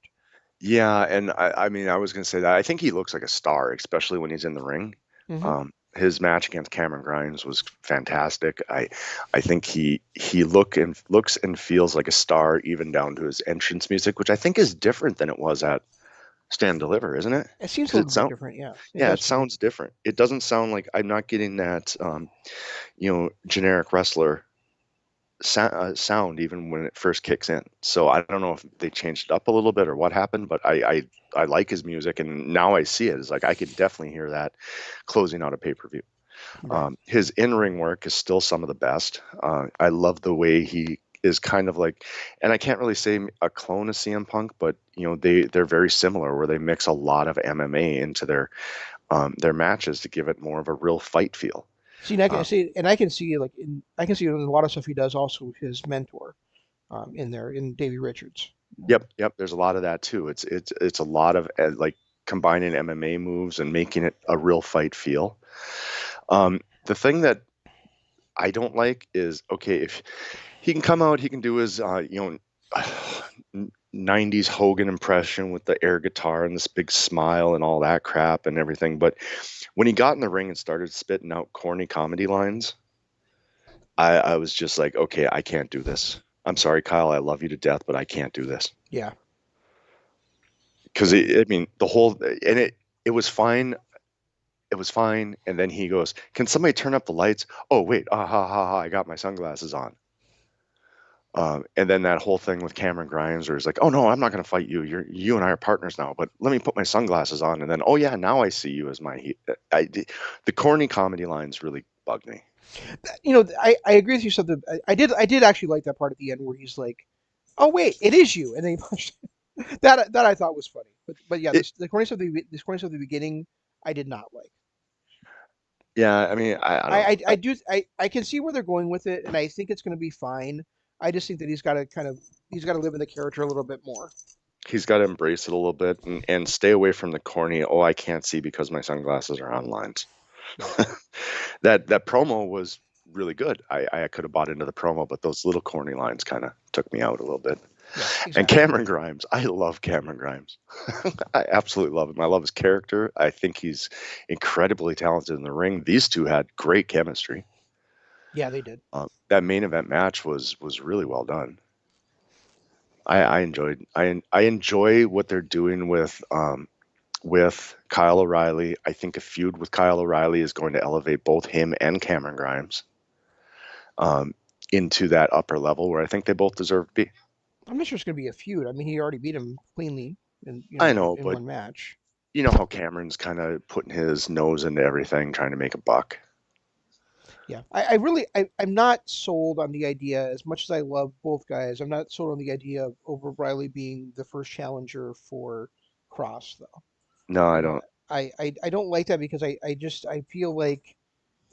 Yeah, and I mean, I was gonna say that I think he looks like a star, especially when he's in the ring. Hmm. His match against Cameron Grimes was fantastic. I think he looks and feels like a star, even down to his entrance music, which I think is different than it was at Stand Deliver, isn't it? It seems a Because little bit different. Yeah, it yeah, does it to me. sounds different. It doesn't sound like I'm not getting that generic wrestler sound even when it first kicks in. So I don't know if they changed it up a little bit or what happened, but I like his music, and now I see it. It's like I could definitely hear that closing out a pay per view. Right. His in ring work is still some of the best. I love the way he is kind of like, and I can't really say a clone of CM Punk, but they're very similar, where they mix a lot of MMA into their matches to give it more of a real fight feel. See, and I can Uh, see, and I can see it in a lot of stuff he does. Also, his mentor, in there in Davey Richards. yep. There's a lot of that too. It's a lot of like combining MMA moves and making it a real fight feel. The thing that I don't like is, okay, if he can come out, he can do his 90s Hogan impression with the air guitar and this big smile and all that crap and everything. But when he got in the ring and started spitting out corny comedy lines, I was just like, okay, I can't do this. I'm sorry, Kyle. I love you to death, but I can't do this. Yeah, Because I mean, the whole, and it was fine. It was fine. And then he goes, can somebody turn up the lights? Oh, wait. Ah, ha, ha, ha. I got my sunglasses on. And then that whole thing with Cameron Grimes, where he's like, "Oh no, I'm not going to fight you. You and I are partners now. But let me put my sunglasses on." And then, "Oh yeah, now I see you as my." The corny comedy lines really bugged me. I agree with you. Something I did actually like that part at the end where he's like, "Oh wait, it is you," and then he punched. That I thought was funny. But yeah, It, this cornice of the beginning, I did not like. yeah, I mean, I don't know. I do I can see where they're going with it, and I think it's going to be fine. I just think that he's got to live in the character a little bit more. He's got to embrace it a little bit and stay away from the corny. Oh, I can't see because my sunglasses are on lines. Right. That promo was really good. I could have bought into the promo, but those little corny lines kind of took me out a little bit. Yeah, And exactly. Cameron Grimes, I love Cameron Grimes. I absolutely love him. I love his character. I think he's incredibly talented in the ring. These two had great chemistry. Yeah, they did. That main event match was really well done. I enjoyed. I enjoy what they're doing with Kyle O'Reilly. I think a feud with Kyle O'Reilly is going to elevate both him and Cameron Grimes um, into that upper level where I think they both deserve to be. I'm not sure it's going to be a feud. I mean, he already beat him cleanly in I know, in but one match. you know how Cameron's kind of putting his nose into everything, trying to make a buck. Yeah, I'm not sold on the idea as much as I love both guys. I'm not sold on the idea of O'Reilly being the first challenger for Cross, though. No, I You know, don't. I don't like that because I feel like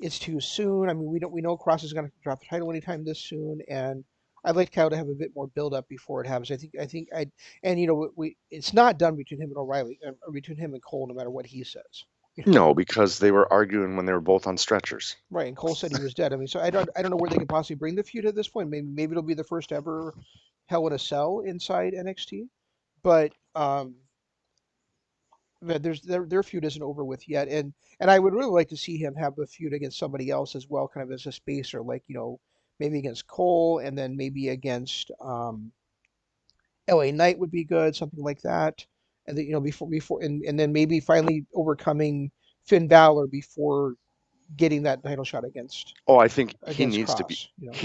it's too soon. I mean, we know Cross is going to drop the title anytime this soon, and I'd like Kyle to have a bit more build up before it happens. I and we it's not done between him and O'Reilly or between him and Cole, no matter what he says. You know, No, because they were arguing when they were both on stretchers. right? And Cole said he was dead. I mean, so I don't know where they could possibly bring the feud at this point. Maybe it'll be the first ever Hell in a Cell inside NXT, but but their feud isn't over with yet, and I would really like to see him have a feud against somebody else as well, kind of as a spacer, like maybe against Cole, and then maybe against L.A. Knight would be good, something like that, and then before and then maybe finally overcoming Finn Balor before getting that title shot Oh, I think Cross. he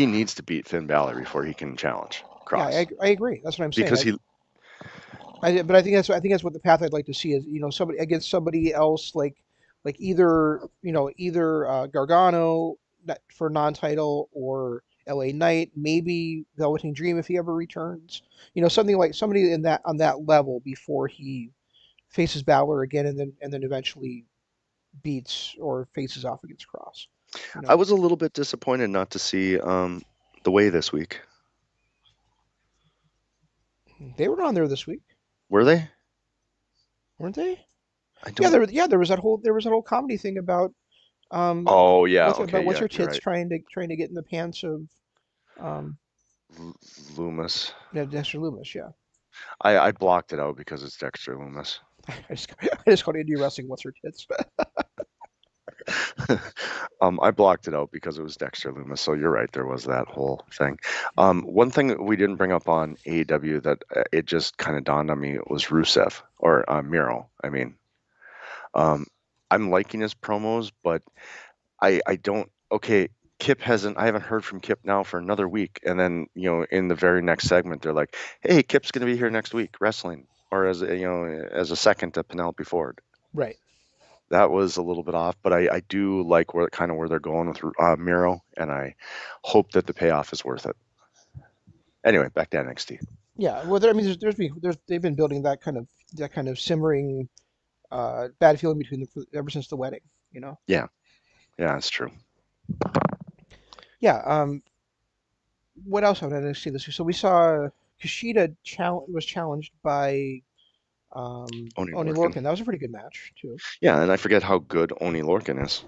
needs to beat Finn Balor before he can challenge Yeah, Cross I agree. That's what I'm saying. because he. But I think that's what the path I'd like to see is somebody against somebody else like either Gargano for non-title or L.A. Knight, maybe Velveteen Dream if he ever returns. Something like somebody in that on that level before he faces Balor again and then eventually beats or faces off against Cross. You I know, was a little bit disappointed not to see the way this week. they were on there this week, Were they? weren't they? I don't. Yeah, there was that whole comedy thing about Oh yeah. what's Okay. about what's Yeah, her you're tits right. trying to get in the pants of um Loomis. Dexter Loomis. Yeah, I blocked it out because it's Dexter Loomis. I just called indie wrestling. What's her tits? I blocked it out because it was Dexter Loomis. So you're right. There was that whole thing. One thing that we didn't bring up on AEW that it just kind of dawned on me was Rusev or Miro. I mean, um, I'm liking his promos, but I don't. Okay, Kip hasn't. I haven't heard from Kip now for another week, and then in the very next segment, they're like, "Hey, Kip's going to be here next week wrestling," or as as a second to Penelope Ford. Right. That was a little bit off, but I do like where they're going with Miro, and I hope that the payoff is worth it. Anyway, back to NXT. Yeah. Well, I mean, they've been building that kind of simmering bad feeling between them ever since the wedding. You know. Yeah, yeah, that's true. Yeah. What else on NXT this week? So we saw Kushida was challenged by Oni Oni Lorcan. Lorcan. That was a pretty good match too. Yeah, and I forget how good Oni Lorcan is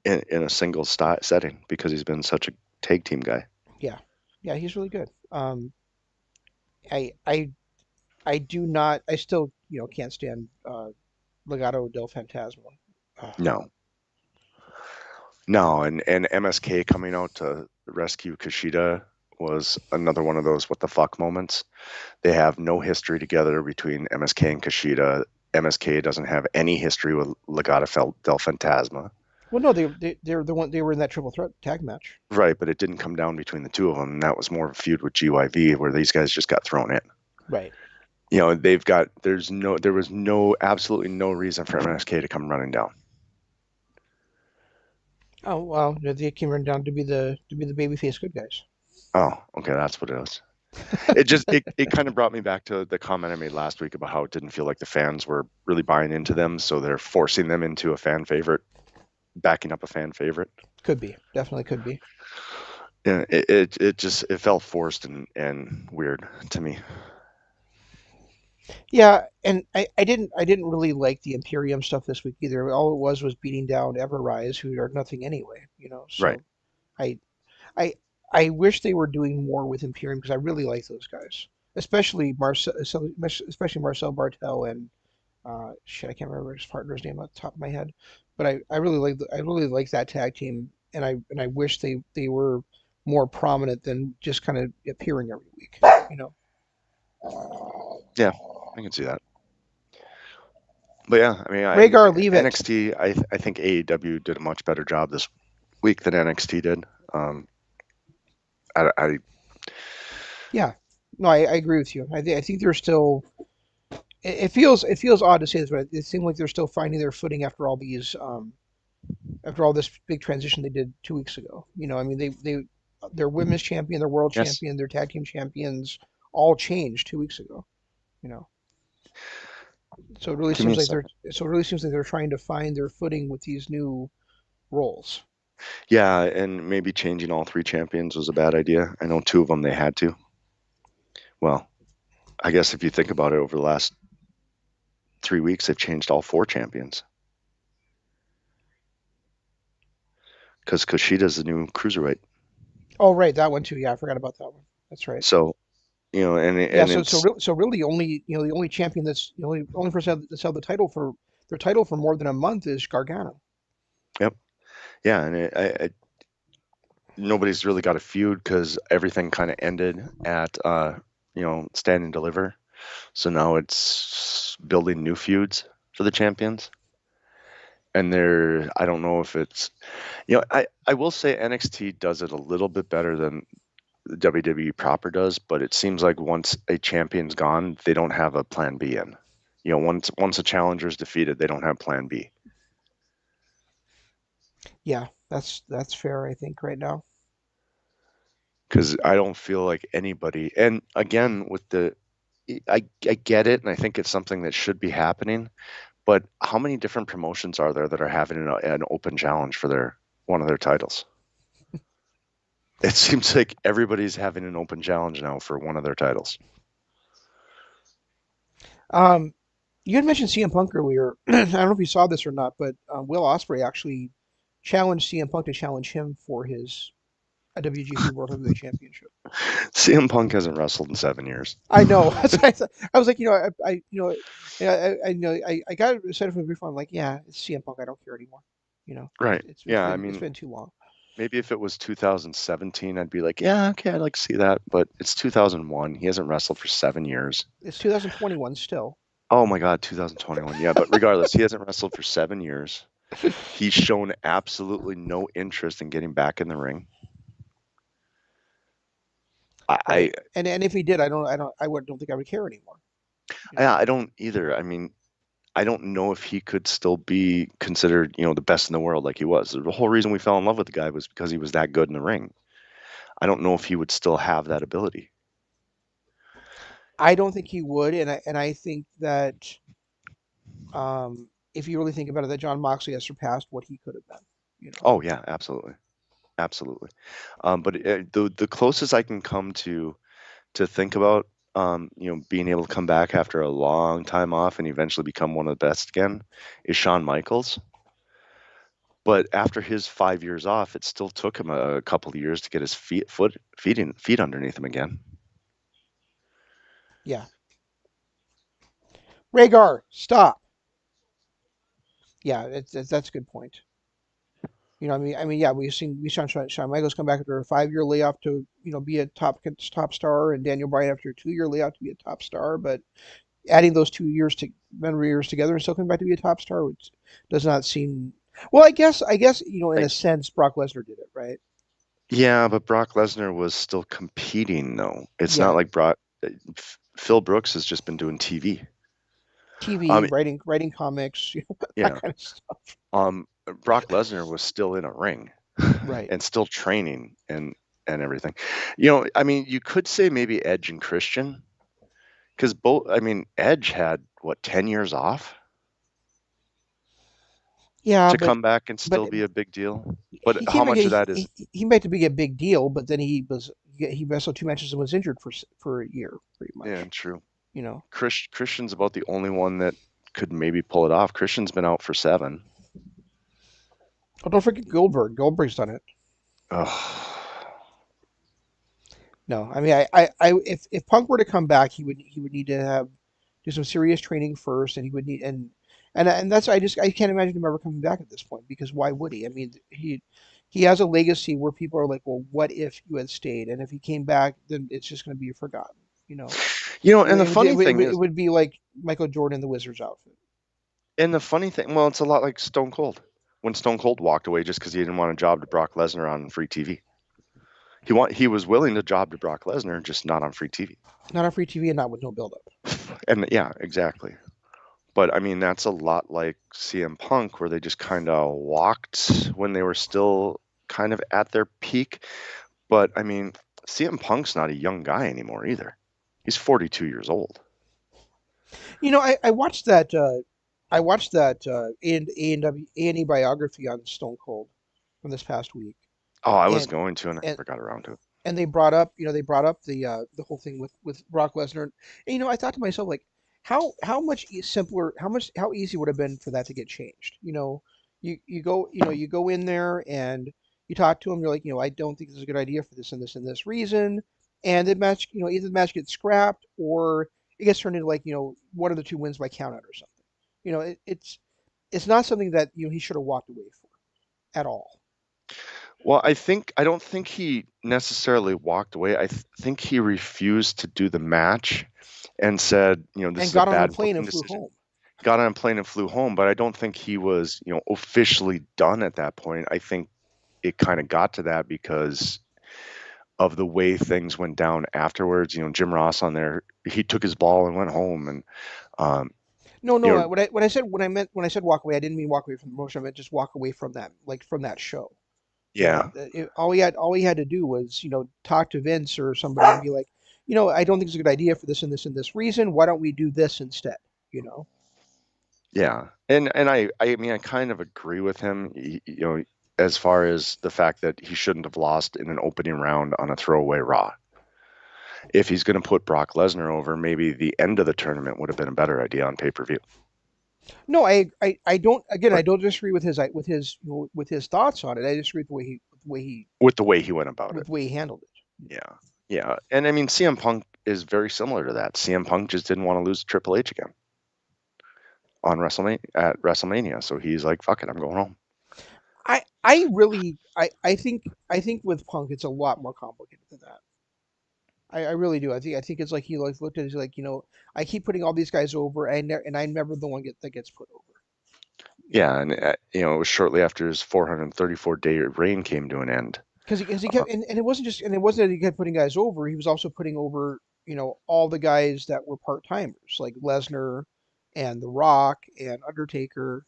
in a single setting because he's been such a tag team guy. Yeah. Yeah, he's really good. I I I do not. I still, can't stand Legado del Fantasma. Ugh. No, no, and MSK coming out to rescue Kushida was another one of those what the fuck moments. They have no history together between MSK and Kushida. MSK doesn't have any history with Legado del Fantasma. Well, no, they were in that triple threat tag match. Right, but it didn't come down between the two of them. And that was more of a feud with GYV where these guys just got thrown in. Right. There was absolutely no reason for MSK to come running down. Oh well, they came running down to be the babyface good guys. Oh, okay, that's what it was. It kind of brought me back to the comment I made last week about how it didn't feel like the fans were really buying into them, so they're forcing them into a fan favorite, backing up a fan favorite. Could be, definitely could be. Yeah, it felt forced and weird to me. Yeah, and I didn't really like the Imperium stuff this week either. All it was beating down Everrise, who are nothing anyway, you know. Right. So I I I wish they were doing more with Imperium because I really like those guys, especially Marcel Bartel and shit, I can't remember his partner's name off the top of my head, but I really like that tag team, and I wish they were more prominent than just kind of appearing every week, you know. Yeah, I can see that. But yeah, I mean, Rhaegar, leave it. NXT. I think AEW did a much better job this week than NXT did. Um, I Yeah, no, I agree with you. I think they're still. It feels odd to say this, but it seems like they're still finding their footing after all this big transition they did 2 weeks ago. You know, I mean their women's champion, their world yes, champion, their tag team champions all changed 2 weeks ago. You know, so it really give me seems a like they're second. so it really seems like they're trying to find their footing with these new roles. Yeah, and maybe changing all three champions was a bad idea. I know two of them they had to. Well, I guess if you think about it, over the last 3 weeks, they've changed all four champions because Kushida's the new cruiserweight. Oh, right, that one too. Yeah, I forgot about that one. That's right. So Yeah, and it's so really the only champion that's the only person that's held the title for their title for more than a month is Gargano. yep, yeah, and nobody's really got a feud because everything kind of ended at Stand and Deliver. So now it's building new feuds for the champions. And I don't know if it's, I will say NXT does it a little bit better than the WWE proper does, but it seems like once a champion's gone, they don't have a plan B in. Once a challenger's defeated, they don't have plan B. Yeah, that's fair, I think, right now. Because I don't feel like anybody, and again, I get it, and I think it's something that should be happening. But how many different promotions are there that are having an open challenge for their one of their titles? It seems like everybody's having an open challenge now for one of their titles. Um, you had mentioned CM Punk earlier. I don't know if you saw this or not, but Will Ospreay actually challenged CM Punk to challenge him for his WGP World Heavyweight Championship. CM Punk hasn't wrestled in 7 years. I know. I was like, yeah, I got excited from before. I'm like, yeah, it's CM Punk. I don't care anymore. You know, Right. Yeah. I it's mean, been too long. maybe if it was 2017, I'd be like, yeah, okay, I'd like to see that. But it's 2001. He hasn't wrestled for 7 years. It's 2021 still. Oh my God, 2021. Yeah, but regardless, he hasn't wrestled for 7 years. He's shown absolutely no interest in getting back in the ring. I, Right. And if he did, don't think I would care anymore. You know. I don't either. I mean, I don't know if he could still be considered, the best in the world like he was. The whole reason we fell in love with the guy was because he was that good in the ring. I don't know if he would still have that ability. I don't think he would, and I think that if you really think about it, that John Moxley has surpassed what he could have been. You know. Oh yeah, absolutely, absolutely. But the closest I can come to think about, being able to come back after a long time off and eventually become one of the best again, is Shawn Michaels. But after his 5 years off, it still took him a couple of years to get his feet underneath him again. Yeah. Rhaegar, stop. Yeah, that's a good point. You know, yeah, we saw Shawn Michaels come back after a 5 year layoff to be a top star, and Daniel Bryan after a 2 year layoff to be a top star. But adding those 2 years to memory years together and still coming back to be a top star, which does not seem. Well, I guess in Like, a sense, Brock Lesnar did it, right? yeah, but Brock Lesnar was still competing, though. It's not Yeah, like Phil Brooks has just been doing TV. TV, Um, writing comics, that yeah. kind of stuff. Um, Brock Lesnar was still in a ring Right. and still training and everything. I mean, you could say maybe Edge and Christian, because both. I mean, Edge had what 10 years off Yeah, to come back and but still be a big deal. But he how came back. much of that is? He made it to be a big deal, but then he wrestled 2 matches and was injured for a year, pretty Yeah, much. true. You know. Christian's about the only one that could maybe pull it off. Christian's been out for 7. Oh, don't forget Goldberg. Goldberg's done it. Ugh. No, I mean, if Punk were to come back, he would need to have do some serious training first, and he would need and that's I can't imagine him ever coming back at this point because why would he? I mean, he has a legacy where people are like, well, what if you had stayed? And if he came back, then it's just going to be forgotten. You know, And the funny thing it is, would be like Michael Jordan in the Wizards outfit. well, it's a lot like Stone Cold. When Stone Cold walked away just because he didn't want a job to Brock Lesnar on free TV. He was willing to job to Brock Lesnar, just not on free TV. Not on free TV and not with no build up. And yeah, exactly. But I mean, that's a lot like CM Punk, where they just kind of walked when they were still kind of at their peak. But I mean, CM Punk's not a young guy anymore either. He's 42 years old. You know, I watched that A&E biography on Stone Cold from this past week, Oh, I was and going to, and I and never got around to it. and they brought up the whole thing with Brock Lesnar, and I thought to myself like how much simpler, how easy would have been for that to get changed. You go in there and you talk to him. You're like, I don't think this is a good idea for this and this and this reason, and the match, either the match gets scrapped or it gets turned into like one of the two wins by count out or something. It's not something that he should have walked away for at all. Well, I don't think he necessarily walked away. Think he refused to do the match and said, this And is a got on a bad plane booking and flew decision. home. Got on a plane and flew home, but I don't think he was, officially done at that point. I think it kind of got to that because of the way things went down afterwards. Jim Ross on there, he took his ball and went home, and um, No, you no. know, When I said walk away, I didn't mean walk away from the promotion. I meant just walk away from that, like from that show. yeah, All he had to do was talk to Vince or somebody and be like, I don't think it's a good idea for this and this and this reason. Why don't we do this instead? You know. yeah, and I mean, I kind of agree with him. As far as the fact that he shouldn't have lost in an opening round on a throwaway Raw. If he's going to put Brock Lesnar over, maybe the end of the tournament would have been a better idea on pay-per-view. No, I don't. Again, I But don't disagree with his thoughts on it. I disagree with the way he with the way he went about with it. the way he handled it. Yeah. Yeah. And I mean, CM Punk is very similar to that. CM Punk just didn't want to lose to Triple H again on WrestleMania. So he's like, fuck it, I'm going home. I think with Punk it's a lot more complicated than that. I really do. I think it's like he like looked at it, he's like, I keep putting all these guys over and I'm never the one that gets put over. You know, Yeah. And, it was shortly after his 434-day reign came to an end. because he Uh, kept and it wasn't that he kept putting guys over. He was also putting over all the guys that were part timers like Lesnar and The Rock and Undertaker.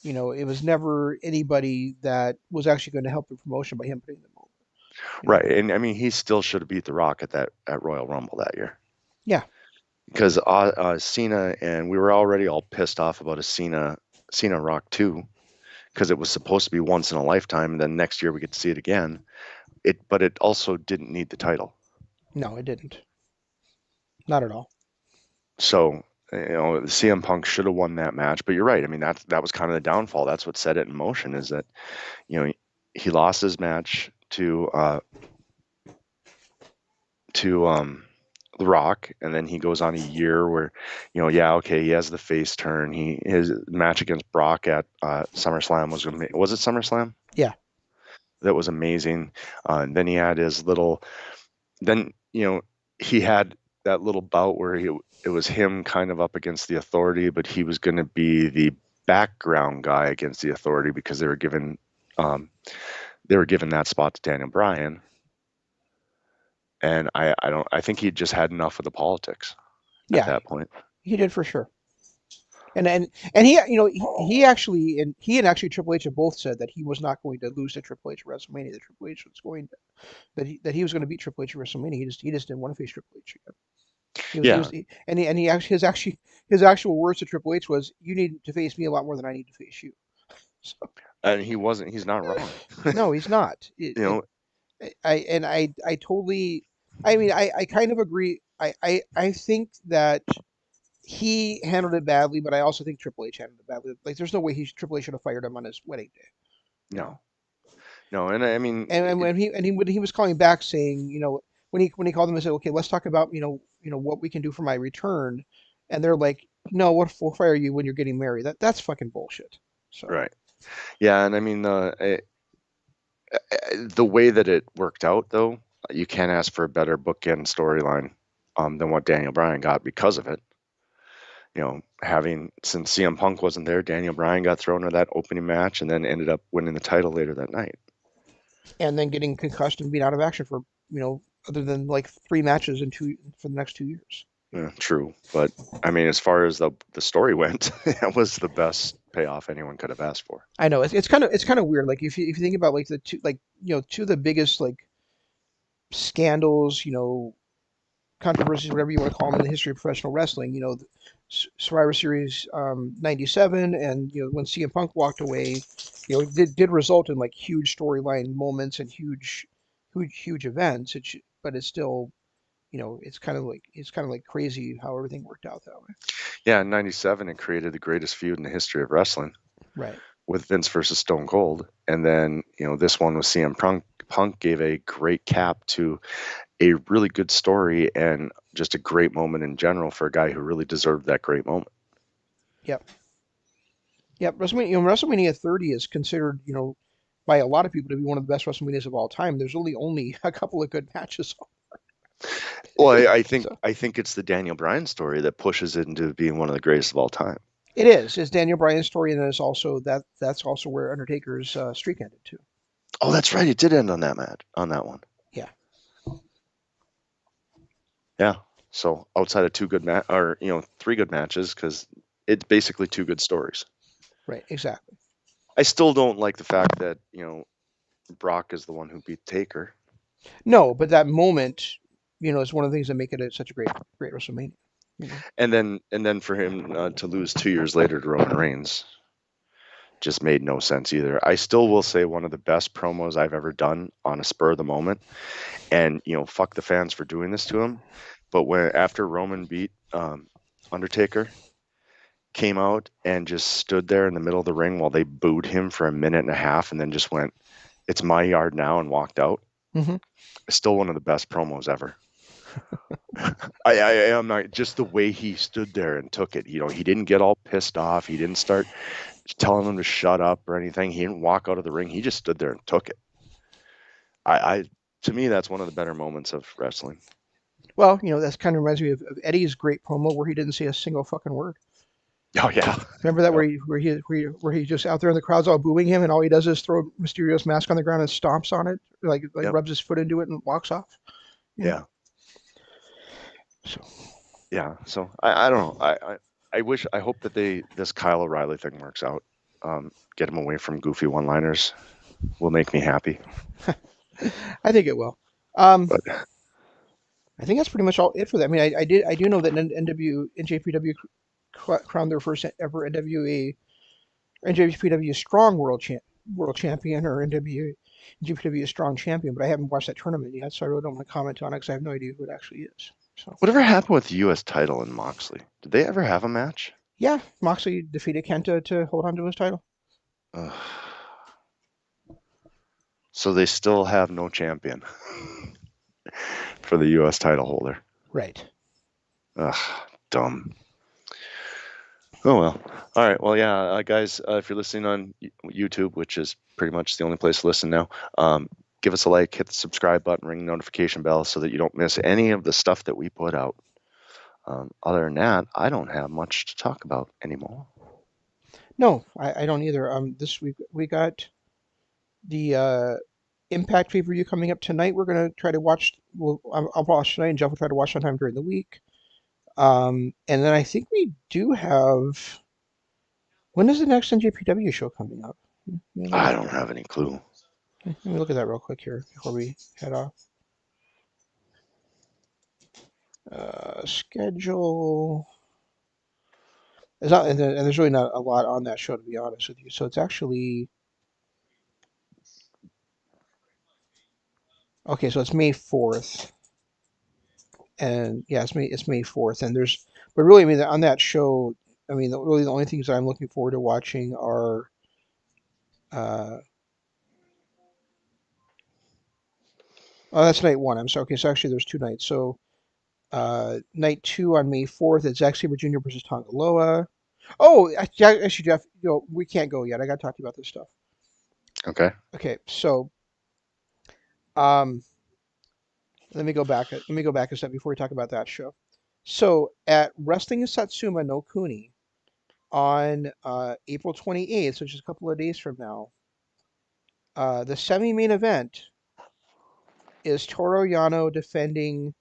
It was never anybody that was actually going to help the promotion by him putting them over. You right. know, And I mean, he still should have beat The Rock at Royal Rumble that year. yeah. Because Cena, and we were already all pissed off about a Cena Rock 2 because it was supposed to be once in a lifetime, and then next year we get to see it again. But it also didn't need the title. No, it didn't. Not at all. So CM Punk should have won that match. But you're right. I mean, that was kind of the downfall. That's what set it in motion. Is that you know he lost his match to The Rock, and then he goes on a year where, yeah, okay, he has the face turn. His match against Brock at SummerSlam was it SummerSlam? Yeah. That was amazing. And then he had his little, then he had that little bout where it was him kind of up against the Authority, but he was going to be the background guy against the Authority because um, they were given that spot to Daniel Bryan. And I think he just had enough of the politics at Yeah, that point. he did for sure. And he and actually Triple H have both said that he was not going to lose to Triple H at WrestleMania. That Triple H was going to that he was going to beat Triple H at WrestleMania. He just didn't want to face Triple H again. Yeah, And he actually his actual words to Triple H was, "You need to face me a lot more than I need to face you." So and he's not wrong. no, he's not. you know, I totally. I mean, I kind of agree. I think that. he handled it badly, but I also think Triple H handled it badly. Like, there's no way Triple H should have fired him on his wedding day. You No, know, no, and I mean, and when he was calling back saying, when he called them and said, okay, let's talk about what we can do for my return, and they're like, no, we'll fire you when you're getting married. That's fucking bullshit. So right. Yeah, and I mean, the way that it worked out, though, you can't ask for a better bookend storyline than what Daniel Bryan got because of it. Having since CM Punk wasn't there, Daniel Bryan got thrown into that opening match and then ended up winning the title later that night. and then getting concussed and being out of action for other than like 3 matches for the next 2 years. Yeah, true, but I mean, as far as the story went, that was the best payoff anyone could have asked for. I know it's kind of weird. Like if you think about like the two like two of the biggest like scandals, controversies, whatever you want to call them in the history of professional wrestling. Survivor Series '97, and when CM Punk walked away, it did result in like huge storyline moments and huge events. But it's still, it's kind of like crazy how everything worked out that way. Yeah, in '97, it created the greatest feud in the history of wrestling Right. with Vince versus Stone Cold, and then this one with CM Punk. Punk gave a great cap to a really good story and just a great moment in general for a guy who really deserved that great moment. Yep. Yep. WrestleMania 30 is considered, by a lot of people to be one of the best WrestleManias of all time. There's really only a couple of good matches. Well, I think So I think it's the Daniel Bryan story that pushes it into being one of the greatest of all time. it is. It's Daniel Bryan's story, and then it's also that's also where Undertaker's streak ended too. Oh, that's right. It did end on that match, on that one. Yeah. Yeah. So outside of three good matches, because it's basically two good stories. Right. Exactly. I still don't like the fact that Brock is the one who beat Taker, No, but that moment, is one of the things that make it such a great WrestleMania. You know. and then for him to lose 2 years later to Roman Reigns just made no sense either. I still will say one of the best promos I've ever done on a spur of the moment, and fuck the fans for doing this to him. But when after Roman beat Undertaker, came out and just stood there in the middle of the ring while they booed him for a minute and a half, and then just went, "It's my yard now," and walked out. Hmm. It's still one of the best promos ever. I am not just the way he stood there and took it. He didn't get all pissed off. He didn't start telling them to shut up or anything. He didn't walk out of the ring. He just stood there and took it. I to me, that's one of the better moments of wrestling. Well, that's kind of reminds me of Eddie's great promo where he didn't say a single fucking word. Oh yeah, Remember that yep, where he just out there in the crowd's all booing him, and all he does is throw Mysterio's mask on the ground and stomps on it, like yep, rubs his foot into it and walks off. You know. yeah, So yeah. So I don't know. I hope that this Kyle O'Reilly thing works out. Get him away from goofy one-liners will make me happy. I think it will. Um, But I think that's pretty much all it for that. I mean, I do know that NJPW crowned their first ever NJPW Strong World Champion, or NJPW Strong Champion, but I haven't watched that tournament yet, so I really don't want to comment on it because I have no idea who it actually is. So whatever happened with the U.S. title and Moxley? Did they ever have a match? yeah, Moxley defeated Kenta to hold on to his title. Ugh. So they still have no champion for the U.S. title holder. Right. Ugh, dumb. Oh well. All right. Well, yeah, guys, if you're listening on YouTube, which is pretty much the only place to listen now, give us a like, hit the subscribe button, ring the notification bell so that you don't miss any of the stuff that we put out. Other than that, I don't have much to talk about anymore. No, I don't either. This week we got the Impact pay-per-view coming up tonight. We're gonna try to watch. I'll watch tonight, and Jeff will try to watch sometime during the week. And then I think we do have. When is the next NJPW show coming up? I don't have any clue. Let me look at that real quick here before we head off. Schedule. There's not, and there's really not a lot on that show, to be honest with you. So it's actually okay. So it's May 4th, and yeah, it's May 4th, and But really, I mean, on that show, I mean, really the only things that I'm looking forward to watching are, uh, oh, that's night one. I'm sorry. Okay, so actually, there's two nights. So, night two on May 4th, it's Zack Sabre Jr. versus Tonga Loa. Oh, actually, Jeff, we can't go yet. I got to talk to you about this stuff. Okay. Okay, so, um, let me go back a step before we talk about that show. So, at Wrestling in Satsuma no Kuni on April 28th, so just a couple of days from now, the semi-main event is Toru Yano defending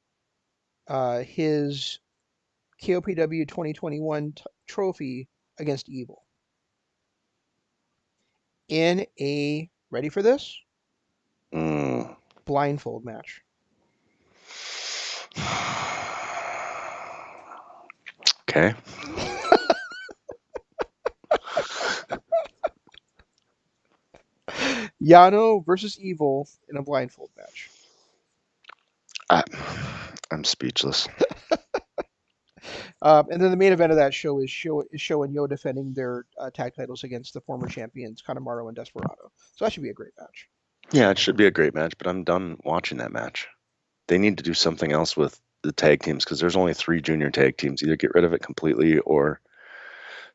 his KOPW 2021 trophy against Evil in a, ready for this? Mm. Blindfold match. Okay. Yano versus Evil in a blindfold match. I, I'm speechless. And then the main event of that show is Show and Yo defending their tag titles against the former champions Kanemaru and Desperado. So that should be a great match. Yeah, it should be a great match, but I'm done watching that match. They need to do something else with the tag teams because there's only 3 junior tag teams. Either get rid of it completely or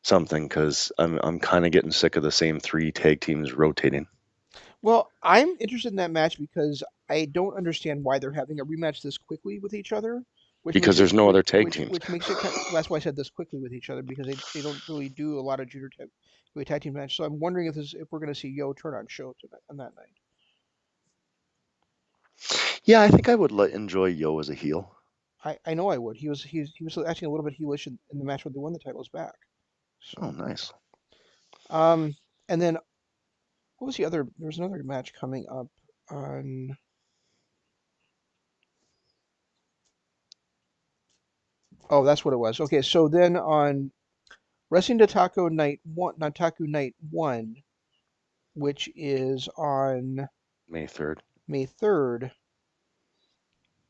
something because I'm kind of getting sick of the same 3 tag teams rotating Well, I'm interested in that match because I don't understand why they're having a rematch this quickly with each other, which makes because it there's no other tag teams. which makes it kind well, that's why I said this quickly with each other because they don't really do a lot of junior tag team matches. So I'm wondering if we're going to see Yo turn on Show tonight on that night. Yeah, I think I would enjoy Yo as a heel. I know I would. He was actually a little bit heelish in the match where they won the titles back. Oh, So nice. um and then what was the other? There was another match coming up on. Oh, that's what it was. Okay, so then on Wrestling Nataku Night One, which is on May 3rd. May 3rd,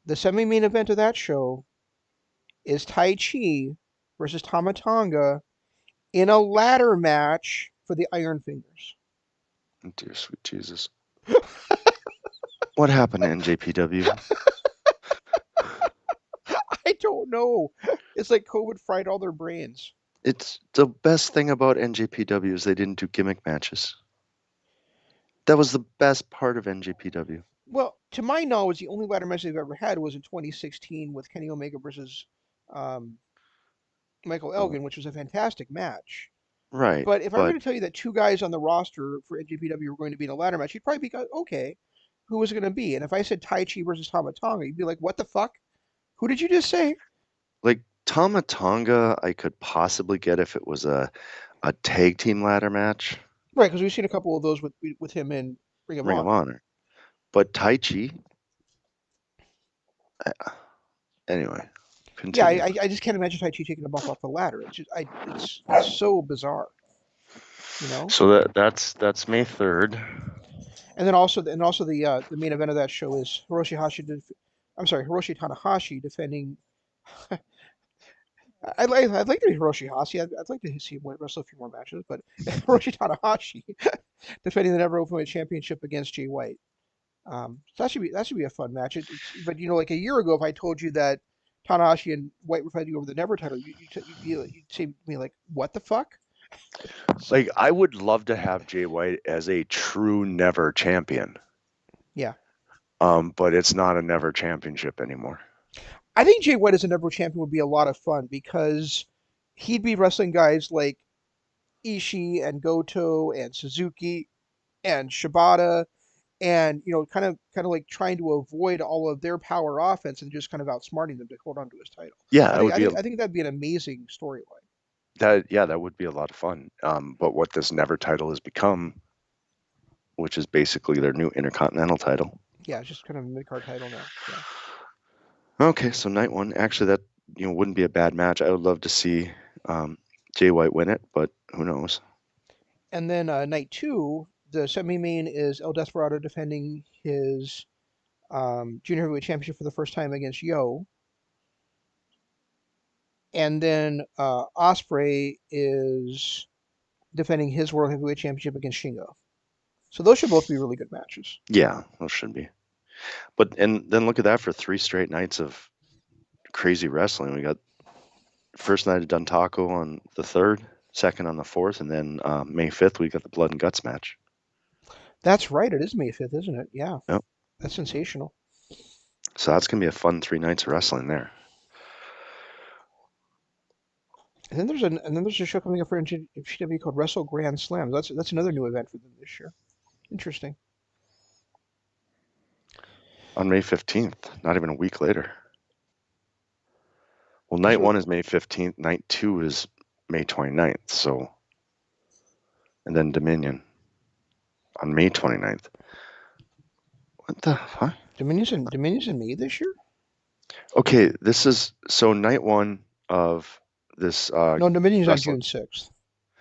the semi-main event of that show is Tai Chi versus Tama Tonga in a ladder match for the Iron Fingers. Dear sweet Jesus. What happened to NJPW? I don't know. It's like COVID fried all their brains. It's the best thing about NJPW is they didn't do gimmick matches. That was the best part of NJPW. Well, to my knowledge, the only ladder match they've ever had was in 2016 with Kenny Omega versus um, Michael Oh, Elgin, which was a fantastic match. right, But if I were but going to tell you that two guys on the roster for NJPW were going to be in a ladder match, you'd probably be like, okay, who was it going to be? And if I said Tai Chi versus Tama Tonga, you'd be like, what the fuck? Who did you just say? like Tama Tonga, I could possibly get if it was a tag team ladder match, Right, because we've seen a couple of those with him in Ring of Ring of Honor. Honor. But Tai Chi, anyway, Yeah, continue. I just can't imagine Tai Chi taking a bump off the ladder. It's so bizarre, you know. So that's May 3rd. And then also the main event of that show is Hiroshi Tanahashi defending. I'd like to be Hiroshi Hashi. I'd like to see him wrestle a few more matches, but Hiroshi Tanahashi defending the Never Openweight Championship against Jay White. So that should be a fun match. But like a year ago, if I told you that Tanahashi and White were fighting over the Never title, you'd say to me like, "What the fuck?" So Like I would love to have Jay White as a true never champion. yeah, But it's not a never championship anymore. I think Jay White as a Never champion would be a lot of fun because he'd be wrestling guys like Ishii and Goto and Suzuki and Shibata and kind of like trying to avoid all of their power offense and just kind of outsmarting them to hold on to his title. Yeah, that would be I think that'd be an amazing storyline. that would be a lot of fun. But what this never title has become, which is basically their new intercontinental title. Yeah, it's just kind of a mid card title now. Yeah. Okay, so night one, actually that wouldn't be a bad match. I would love to see um, Jay White win it, but who knows? And then night two, the semi main is El Desperado defending his junior heavyweight championship for the first time against Yo. and then Osprey is defending his World Heavyweight Championship against Shingo. So those should both be really good matches. Yeah, those should be. But and then look at that for 3 straight nights of crazy wrestling. We got first night of Duntaco on the 3rd, second on the 4th, and then May 5th we got the Blood and Guts match. That's right. It is May 5th, isn't it? Yeah. Yep. That's sensational. So that's gonna be a fun 3 nights of wrestling there. And then there's a show coming up for FCW called Wrestle Grand Slams. That's another new event for them this year. Interesting. On May 15th, not even a week later. Well, night So 1 is May 15th, night 2 is May 29th. So, and then Dominion on May 29th. What the fuck? Dominion's in May this year? Okay, this is so night 1 of this No, Dominion's on wrestling. June 6th.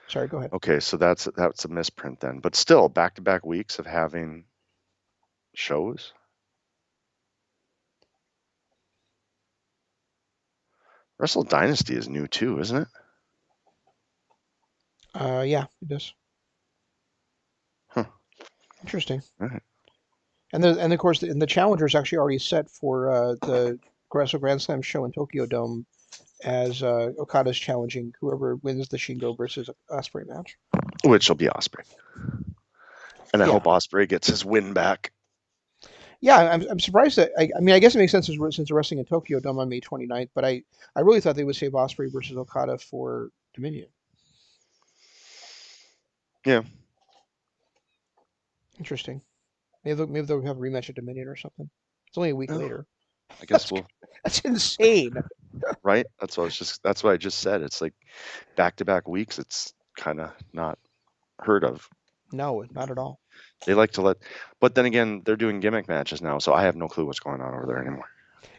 Sorry, go ahead. Okay, so that's a misprint then. But still, back-to-back weeks of having shows. Wrestle Dynasty is new too, isn't it? Yeah, it does. Huh. Interesting. All right. And of course, the challenger is actually already set for the Wrestle Grand Slam show in Tokyo Dome, as Okada's challenging whoever wins the Shingo versus Osprey match. Which will be Osprey. And I Yeah. hope Osprey gets his win back. Yeah, I'm surprised that I mean I guess it makes sense since they're wrestling in Tokyo Dome on May 29th, but I really thought they would save Osprey versus Okada for Dominion. Yeah. Interesting. Maybe they'll have a rematch at Dominion or something. It's only a week Well, later. I guess we'll That's insane. right. That's what I just said. It's like back-to-back weeks. It's kind of not heard of. No, not at all. They like to but then again, they're doing gimmick matches now, so I have no clue what's going on over there anymore.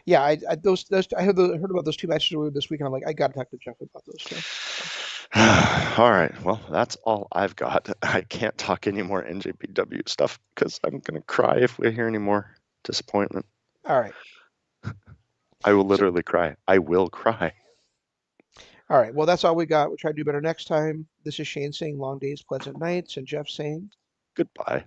Yeah, those I heard about those two matches earlier this week, and I'm like, I got to talk to Jeff about those two. All right. Well, that's all I've got. I can't talk any more NJPW stuff because I'm going to cry if we hear any more disappointment. All right. I will So, literally cry. I will cry. all right. Well, that's all we got. We'll try to do better next time. This is Shane saying long days, pleasant nights, and Jeff saying Goodbye.